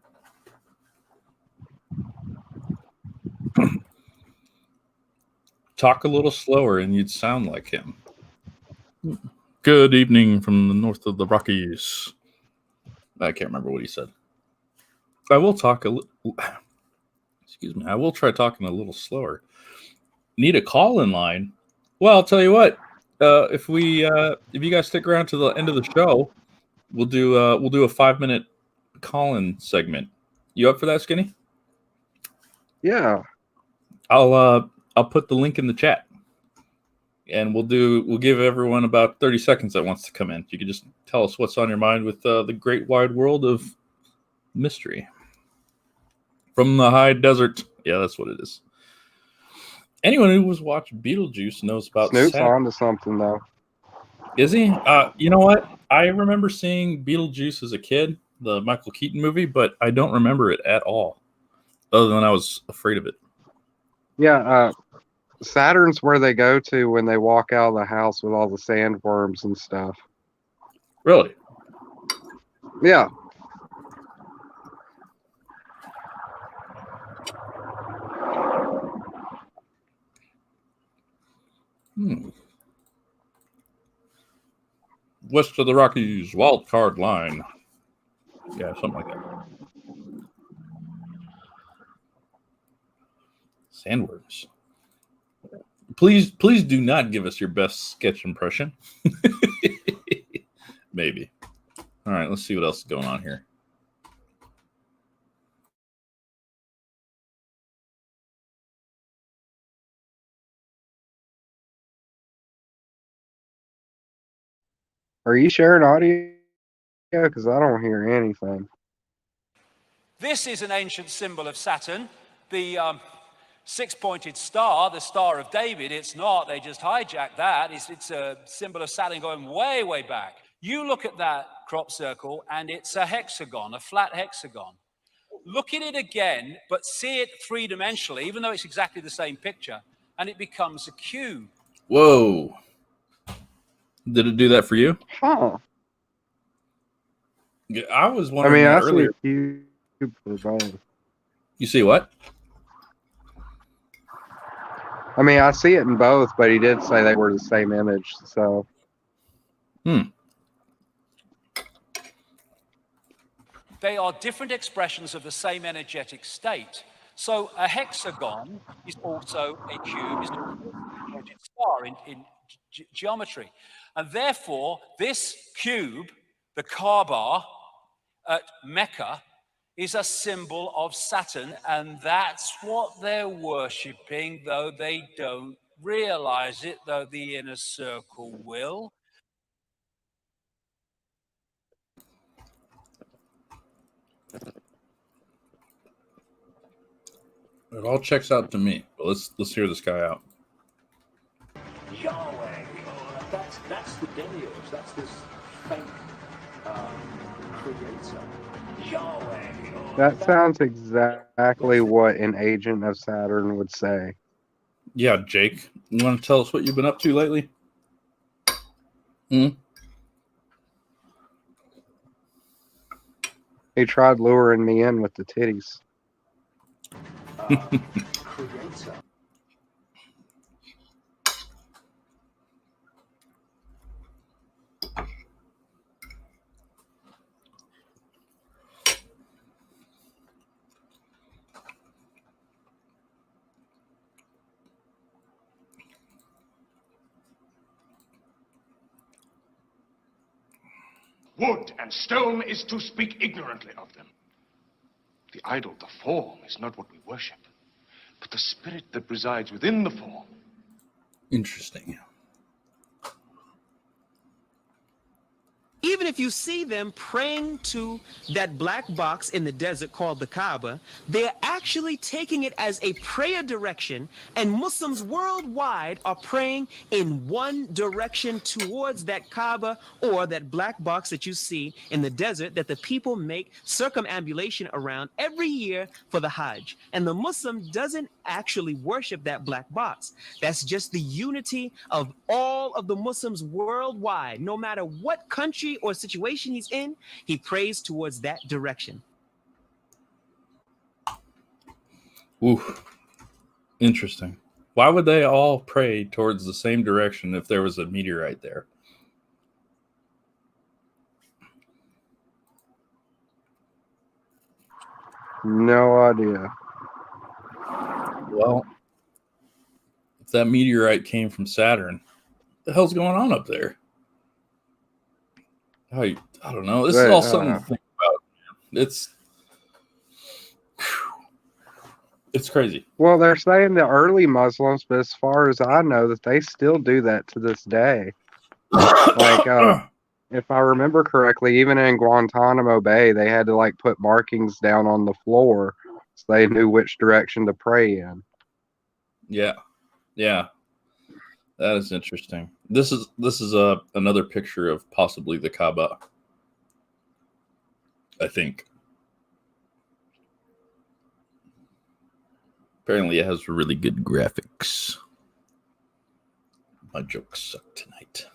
Talk a little slower and you'd sound like him. Good evening from the north of the Rockies. I can't remember what he said. I will talk a little... Excuse me. I will try talking a little slower. Need a call-in line? Well, I'll tell you what. If you guys stick around to the end of the show, we'll do a 5-minute call-in segment. You up for that, Skinny?
Yeah.
I'll put the link in the chat, and we'll give everyone about 30 seconds that wants to come in. You can just tell us what's on your mind with the great wide world of mystery from the high desert. Yeah, that's what it is. Anyone who was watching Beetlejuice knows about
Snoop's
Saturn.
on to something though.
Is he? You know what? I remember seeing Beetlejuice as a kid, the Michael Keaton movie, but I don't remember it at all, other than I was afraid of it.
Yeah, Saturn's where they go to when they walk out of the house with all the sandworms and stuff.
Really?
Yeah.
West of the Rockies, wild card line. Yeah, something like that. Sandworms. Please do not give us your best sketch impression. Maybe. All right, let's see what else is going on here.
Are you sharing audio? Because I don't hear anything.
This is an ancient symbol of Saturn, the six-pointed star, the Star of David. It's not, they just hijacked that. It's a symbol of Saturn going way, way back. You look at that crop circle and it's a hexagon, a flat hexagon. Look at it again, but see it three-dimensionally, even though it's exactly the same picture, and it becomes a cube.
Whoa. Did it do that for you?
Huh.
Yeah, I was wondering that earlier.
See a cube for both.
You see what?
I mean, I see it in both, but he did say they were the same image, so.
They are different expressions of the same energetic state. So a hexagon is also a cube, is also a pointed star in geometry. And therefore, this cube, the Kaaba at Mecca, is a symbol of Saturn, and that's what they're worshipping, though they don't realize it, though the inner circle will.
It all checks out to me. But let's hear this guy out.
Yahweh, that's the demiurge. That's this fake creator. Yahweh.
That sounds exactly what an agent of Saturn would say.
Yeah, Jake, you want to tell us what you've been up to lately?
He tried luring me in with the titties.
Creator.
Wood and stone is to speak ignorantly of them. The idol, the form, is not what we worship, but the spirit that resides within the form.
Interesting.
Even if you see them praying to that black box in the desert called the Kaaba, they're actually taking it as a prayer direction, and Muslims worldwide are praying in one direction towards that Kaaba or that black box that you see in the desert that the people make circumambulation around every year for the Hajj. And the Muslim doesn't actually worship that black box. That's just the unity of all of the Muslims worldwide. No matter what country or situation he's in, he prays towards that direction.
Ooh, interesting. Why would they all pray towards the same direction if there was a meteorite there?
No idea.
Well, if that meteorite came from Saturn, what the hell's going on up there? I don't know. This is all something to think about. It's crazy.
Well, they're saying the early Muslims, but as far as I know, that they still do that to this day. Like, if I remember correctly, even in Guantanamo Bay, they had to like put markings down on the floor so they knew which direction to pray in.
Yeah, that is interesting. This is another picture of possibly the Kaaba, I think. Apparently, it has really good graphics. My jokes suck tonight.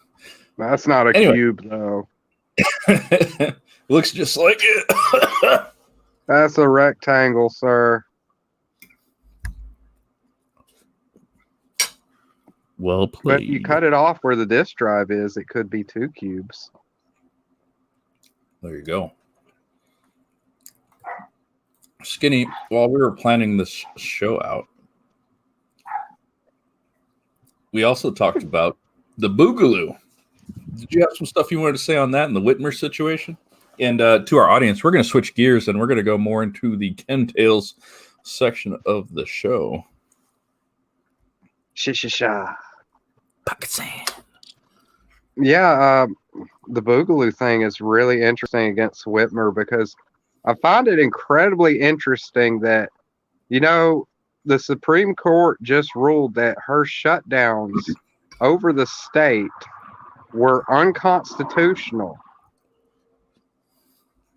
That's not a cube, though.
Looks just like it.
That's a rectangle, sir.
Well
But
played.
if you cut it off where the disk drive is, it could be 2 cubes.
There you go. Skinny, while we were planning this show out, we also talked about the Boogaloo. Did you have some stuff you wanted to say on that and the Whitmer situation? And to our audience, we're going to switch gears and we're going to go more into the Chemtales section of the show. Pocket sand.
Yeah, the Boogaloo thing is really interesting against Whitmer because I find it incredibly interesting that, you know, the Supreme Court just ruled that her shutdowns over the state were unconstitutional.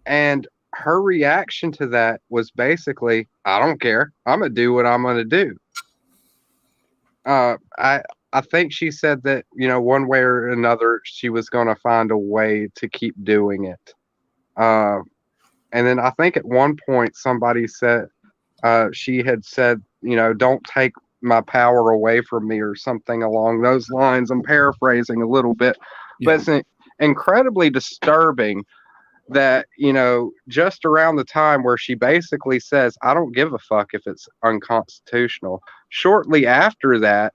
And her reaction to that was basically, I don't care. I'm going to do what I'm going to do. I think she said that, you know, one way or another, she was going to find a way to keep doing it. And then I think at one point somebody said, she had said, you know, don't take my power away from me or something along those lines. I'm paraphrasing a little bit, but it's incredibly disturbing that, you know, just around the time where she basically says, I don't give a fuck if it's unconstitutional. Shortly after that,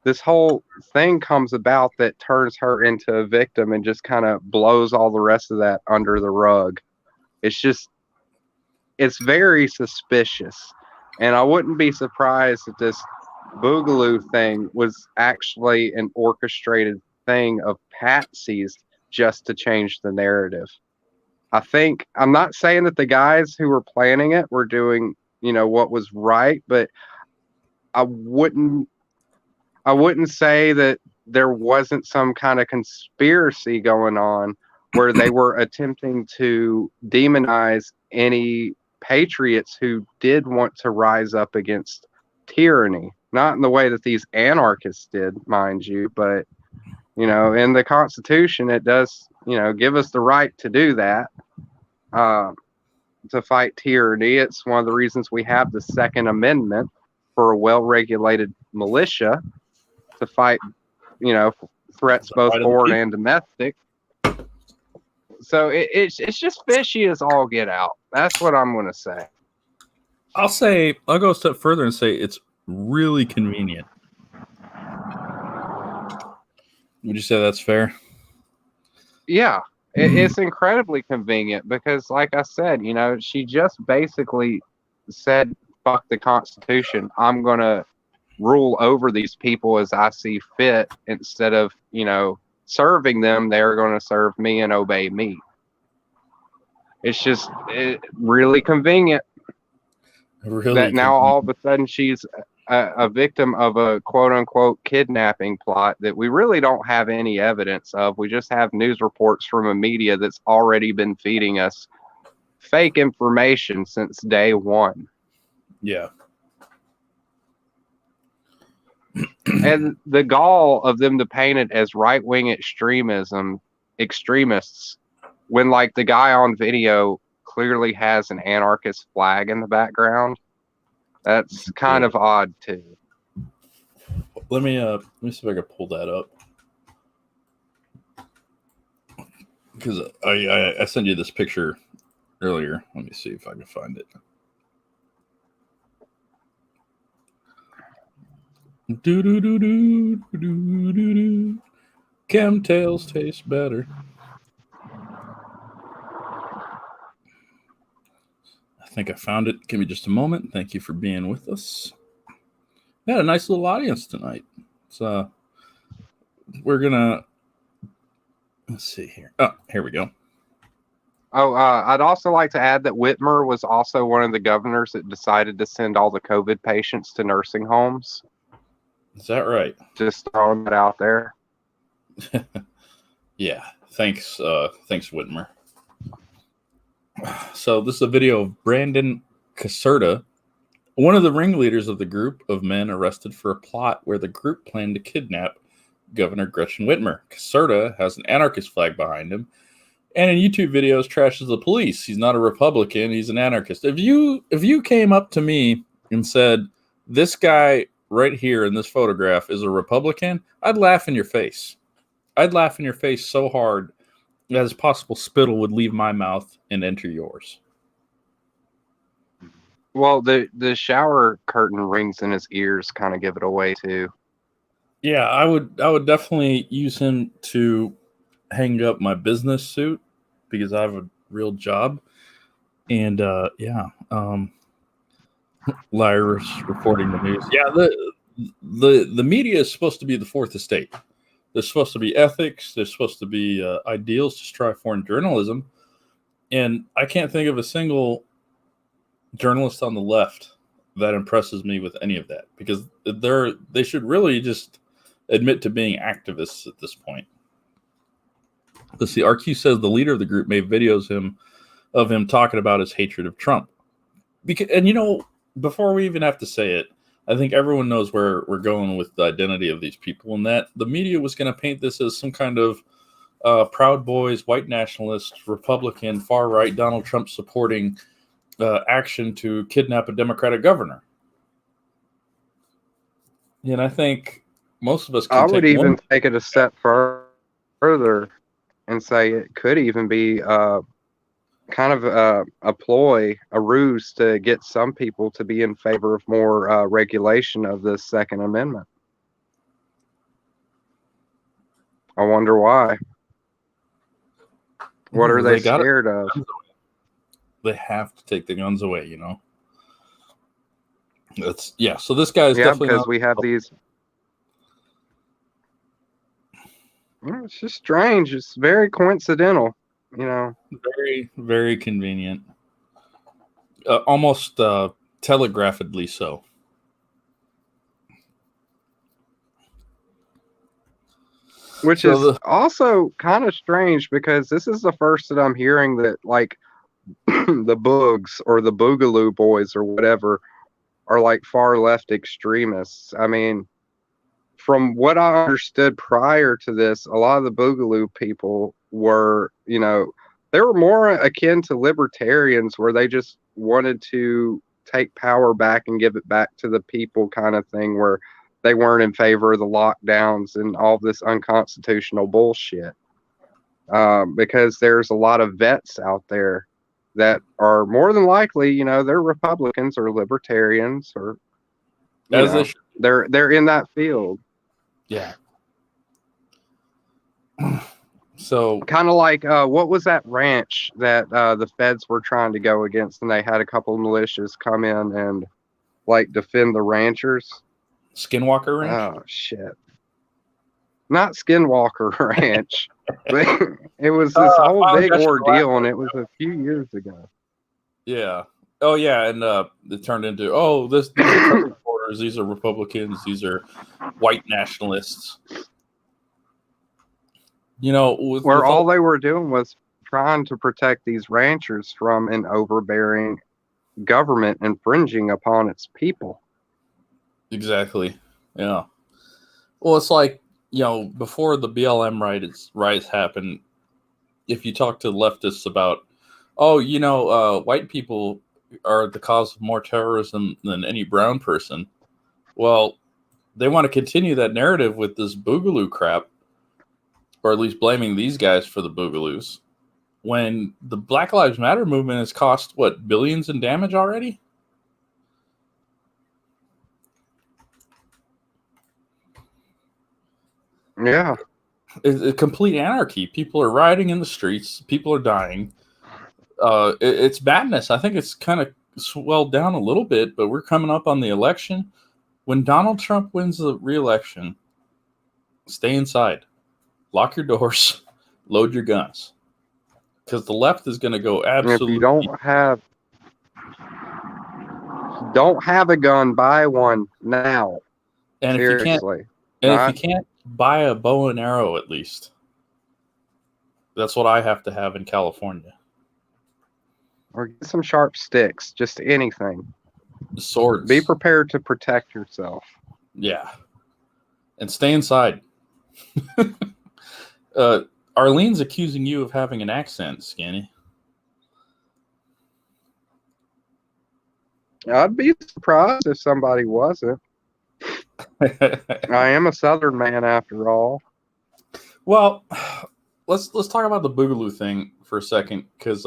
this whole thing comes about that turns her into a victim and just kind of blows all the rest of that under the rug. It's very suspicious. And I wouldn't be surprised if this Boogaloo thing was actually an orchestrated thing of patsies just to change the narrative. I'm not saying that the guys who were planning it were doing, you know, what was right, but I wouldn't say that there wasn't some kind of conspiracy going on where they were attempting to demonize any patriots who did want to rise up against tyranny. Not in the way that these anarchists did, mind you, but, you know, in the Constitution, it does, you know, give us the right to do that, to fight tyranny. It's one of the reasons we have the Second Amendment for a well-regulated militia to fight, you know, threats both foreign and domestic. So it's just fishy as all get out. That's what I'm going to say.
I'll go a step further and say it's really convenient. Would you say that's fair?
Yeah, it's incredibly convenient because, like I said, you know, she just basically said, fuck the Constitution. I'm going to rule over these people as I see fit. Instead of, you know, serving them, they're going to serve me and obey me. It's just really convenient that now all of a sudden she's a victim of a quote-unquote kidnapping plot that we really don't have any evidence of. We just have news reports from a media that's already been feeding us fake information since day one.
Yeah.
And the gall of them to paint it as right-wing extremists, when, like, the guy on video clearly has an anarchist flag in the background. That's kind of odd too.
Let me see if I can pull that up, because I sent you this picture earlier. Let me see if I can find it. Do do do do do do do. Chemtales taste better. I think I found it. Give me just a moment. Thank you for being with us. We had a nice little audience tonight. So we're gonna let's see here. Oh, here we go.
Oh, I'd also like to add that Whitmer was also one of the governors that decided to send all the COVID patients to nursing homes.
Is that right?
Just throwing that out there.
Yeah. Thanks, Whitmer. So this is a video of Brandon Caserta, one of the ringleaders of the group of men arrested for a plot where the group planned to kidnap Governor Gretchen Whitmer. Caserta has an anarchist flag behind him, and in YouTube videos trashes the police. He's not a Republican, he's an anarchist. If you came up to me and said, this guy right here in this photograph is a Republican, I'd laugh in your face. I'd laugh in your face so hard as possible spittle would leave my mouth and enter yours.
Well, the shower curtain rings in his ears kind of give it away too.
Yeah, I would definitely use him to hang up my business suit because I have a real job. And Lyra's reporting the news. Yeah, the media is supposed to be the fourth estate. There's supposed to be ethics. There's supposed to be ideals to strive for in journalism. And I can't think of a single journalist on the left that impresses me with any of that, because they should really just admit to being activists at this point. Let's see. RQ says the leader of the group made videos of him talking about his hatred of Trump. And before we even have to say it, I think everyone knows where we're going with the identity of these people, and that the media was going to paint this as some kind of Proud Boys, white nationalist, Republican, far right, Donald Trump supporting action to kidnap a Democratic governor. And I think most of us can
I would even take it a step further and say it could even be kind of a ploy, a ruse to get some people to be in favor of more regulation of the Second Amendment. I wonder why. What are they scared of?
They have to take the guns away, So this guy is definitely
because we have these. It's just strange. It's very coincidental,
Very, very convenient. Almost telegraphedly so.
Which is also kind of strange, because this is the first that I'm hearing that, like, the Boogs or the Boogaloo Boys or whatever are like far left extremists. I mean, from what I understood prior to this, a lot of the Boogaloo people were, they were more akin to libertarians, where they just wanted to take power back and give it back to the people kind of thing, where they weren't in favor of the lockdowns and all this unconstitutional bullshit. Because there's a lot of vets out there that are more than likely, they're Republicans or libertarians, or they're in that field.
Yeah. So
kind of like what was that ranch that the feds were trying to go against, and they had a couple of militias come in and like defend the ranchers?
Skinwalker Ranch?
Oh shit. Not Skinwalker Ranch. But it was this whole big ordeal, and it was a few years ago.
Yeah. Oh yeah, and it turned into these are reporters, these are Republicans, these are white nationalists.
Where all they were doing was trying to protect these ranchers from an overbearing government infringing upon its people.
Exactly. Yeah. Well, it's like, before the BLM riots happened, if you talk to leftists about, white people are the cause of more terrorism than any brown person. Well, they want to continue that narrative with this Boogaloo crap, or at least blaming these guys for the Boogaloos, when the Black Lives Matter movement has cost, billions in damage already?
Yeah.
It's a complete anarchy. People are rioting in the streets. People are dying. It's madness. I think it's kind of swelled down a little bit, but we're coming up on the election. When Donald Trump wins the re-election, stay inside. Lock your doors. Load your guns. Because the left is going to go absolutely...
If you don't have a gun, buy one now.
And
seriously.
If you can't, buy a bow and arrow at least. That's what I have to have in California.
Or get some sharp sticks, just anything.
Swords.
Be prepared to protect yourself.
Yeah. And stay inside. Arlene's accusing you of having an accent, Skinny.
I'd be surprised if somebody wasn't. I am a Southern man after all.
Well, let's talk about the Boogaloo thing for a second, because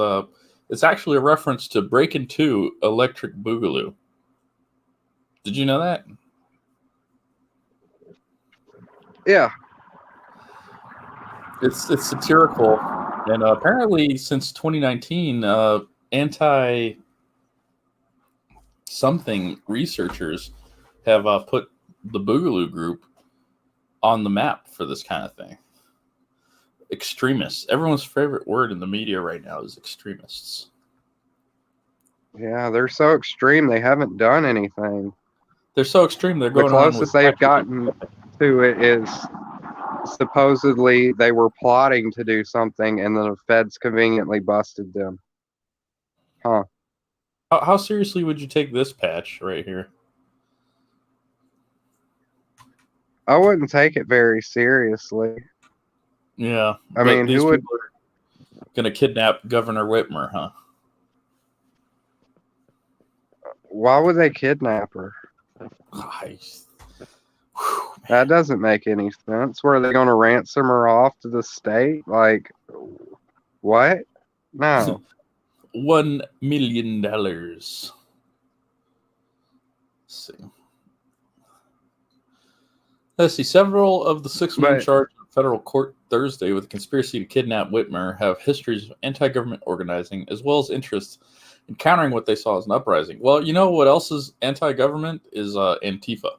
it's actually a reference to Breakin' 2 Electric Boogaloo. Did you know that?
Yeah.
It's satirical, and apparently since 2019, anti-something researchers have put the Boogaloo group on the map for this kind of thing. Extremists. Everyone's favorite word in the media right now is extremists.
Yeah, they're so extreme they haven't done anything.
They're so extreme they're going
the
around
closest
with
they've gotten to it is supposedly they were plotting to do something and the feds conveniently busted them. Huh.
How seriously would you take this patch right here?
I wouldn't take it very seriously.
Yeah.
I mean,
these
who would
people are going to kidnap Governor Whitmer, huh?
Why would they kidnap her? That doesn't make any sense. Were they going to ransom her off to the state? Like, what? No.
$1 million. Let's see. Let's see. Several of the 6 men charged in federal court Thursday with a conspiracy to kidnap Whitmer have histories of anti-government organizing, as well as interests in countering what they saw as an uprising. Well, you know what else is anti-government is Antifa.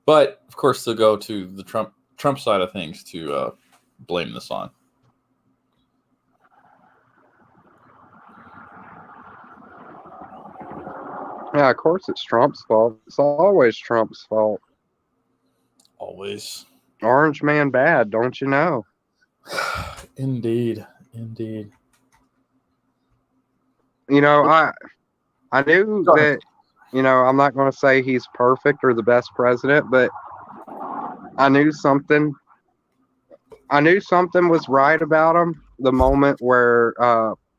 But of course, they'll go to the Trump side of things to blame this on.
Yeah, of course it's Trump's fault. It's always Trump's fault.
Always.
Orange man bad, don't you know?
Indeed. Indeed.
You know, I knew that, you know, I'm not going to say he's perfect or the best president, but I knew something was right about him the moment where,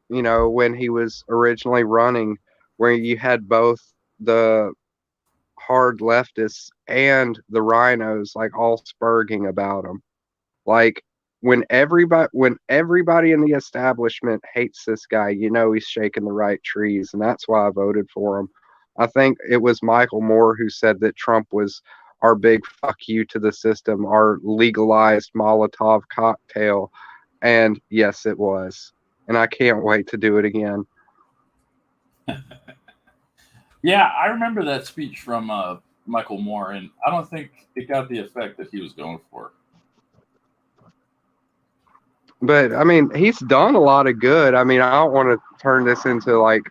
you know, when he was originally running, where you had both the hard leftists and the rhinos like all spurging about him. Like when everybody in the establishment hates this guy, you know he's shaking the right trees, and that's why I voted for him. I think it was Michael Moore who said that Trump was our big fuck you to the system, our legalized Molotov cocktail. And yes, it was. And I can't wait to do it again.
Yeah, I remember that speech from Michael Moore, and I don't think it got the effect that he was going for.
But I mean, he's done a lot of good. I mean, I don't want to turn this into like,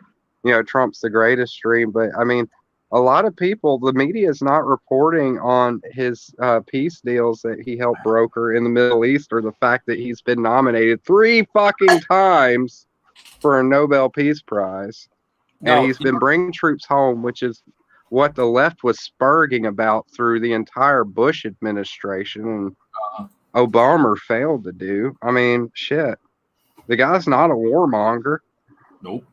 you know, Trump's the greatest stream, but I mean, a lot of people, the media is not reporting on his peace deals that he helped broker in the Middle East, or the fact that he's been nominated 3 fucking times for a Nobel Peace Prize. And he's been bringing troops home, which is what the left was spurging about through the entire Bush administration. And Obama failed to do. I mean, shit. The guy's not a warmonger.
Nope.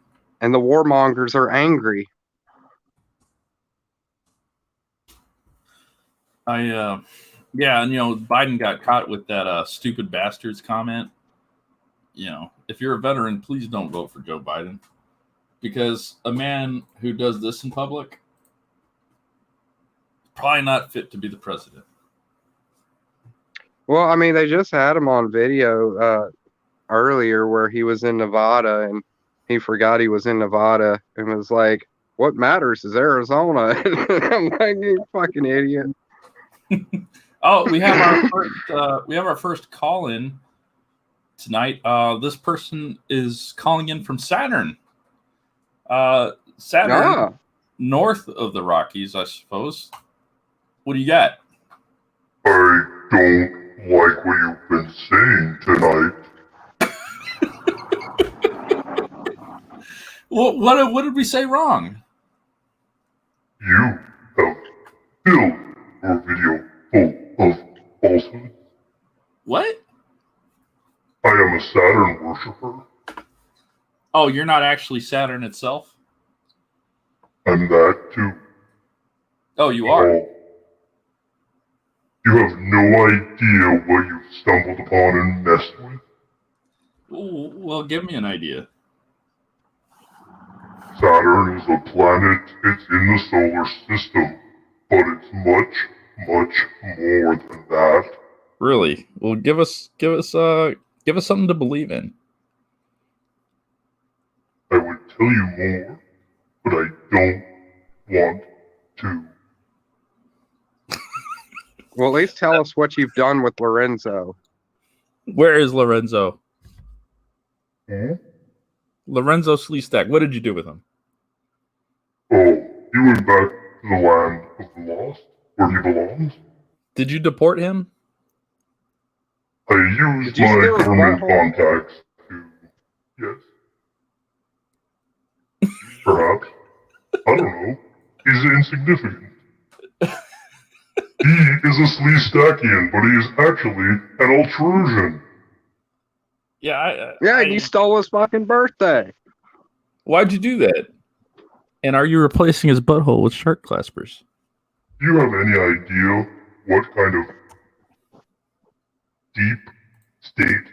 And the warmongers are angry.
Yeah, and you know, Biden got caught with that stupid bastards comment. You know, if you're a veteran, please don't vote for Joe Biden, because a man who does this in public probably not fit to be the president.
Well, I mean, they just had him on video earlier where he was in Nevada and he forgot he was in Nevada and was like, "What matters is Arizona." I'm like, "You fucking idiot."
Oh, we have our first call in tonight. This person is calling in from Saturn. Saturn, north of the Rockies, I suppose. What do you got?
I don't like what you've been saying tonight.
What did we say wrong?
You have filled your video full of falsehood.
What?
I am a Saturn worshiper.
Oh, you're not actually Saturn itself?
I'm that too.
Oh, you are?
You have no idea what you've stumbled upon and messed with.
Ooh, well, give me an idea.
Saturn is a planet. It's in the solar system, but it's much, much more than that.
Really? Well, give us something to believe in.
I would tell you more, but I don't want to.
Well, at least tell us what you've done with Lorenzo.
Where is Lorenzo?
Hmm?
Lorenzo Sleestack. What did you do with him?
Oh, he went back to the land of the lost, where he belongs.
Did you deport him?
I used my government contacts to, yes. Perhaps. I don't know. He's insignificant. He is a Sleestackian, but he is actually an Altrusian.
Yeah,
you stole his fucking birthday.
Why'd you do that? And are you replacing his butthole with shark claspers?
Do you have any idea what kind of deep state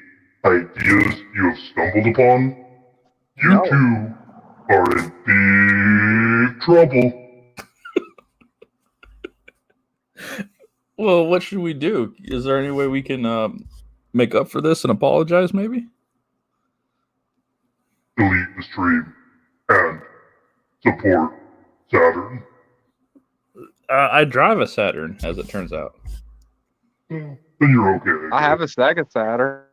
ideas you have stumbled upon? You two are in big trouble.
Well, what should we do? Is there any way we can make up for this and apologize, maybe?
Delete the stream and support Saturn.
I drive a Saturn, as it turns out.
Then you're okay.
I have a Sega Saturn.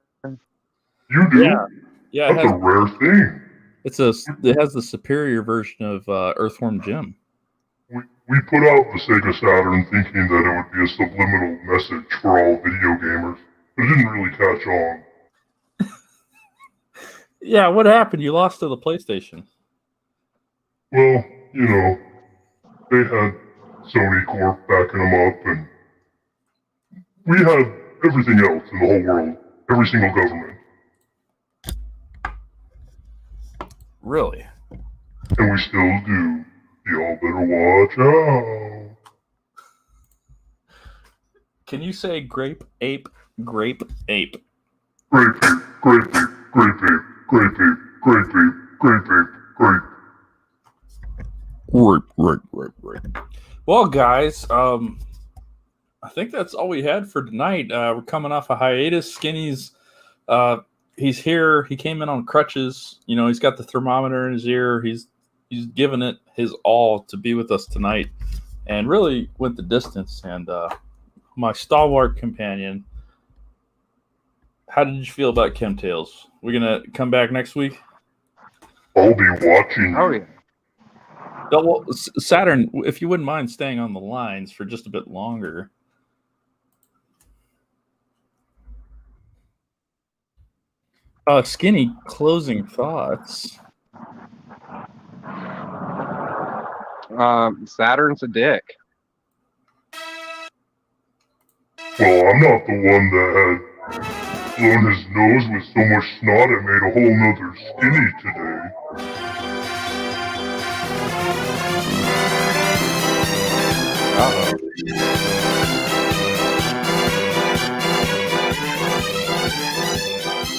You do?
Yeah.
That's a rare thing.
It has the superior version of Earthworm Jim.
We put out the Sega Saturn thinking that it would be a subliminal message for all video gamers. It didn't really catch on.
Yeah, what happened? You lost to the PlayStation.
Well, you know, they had Sony Corp backing them up, and we had everything else in the whole world. Every single government.
Really?
And we still do. Y'all better watch out.
Can you say grape ape, grape ape?
Grape ape, grape ape, grape ape, grape ape, grape ape, grape ape, grape.
Right. Well, guys, I think that's all we had for tonight. We're coming off a hiatus. Skinny's, he's here. He came in on crutches. You know, he's got the thermometer in his ear. He's given it his all to be with us tonight, and really went the distance. And my stalwart companion, how did you feel about Chemtales? We're gonna come back next week.
I'll be watching.
Oh yeah.
Well, Saturn, if you wouldn't mind staying on the lines for just a bit longer. Skinny, closing thoughts.
Saturn's a dick.
Well, I'm not the one that had blown his nose with so much snot it made a whole nother Skinny today.
Uh-oh.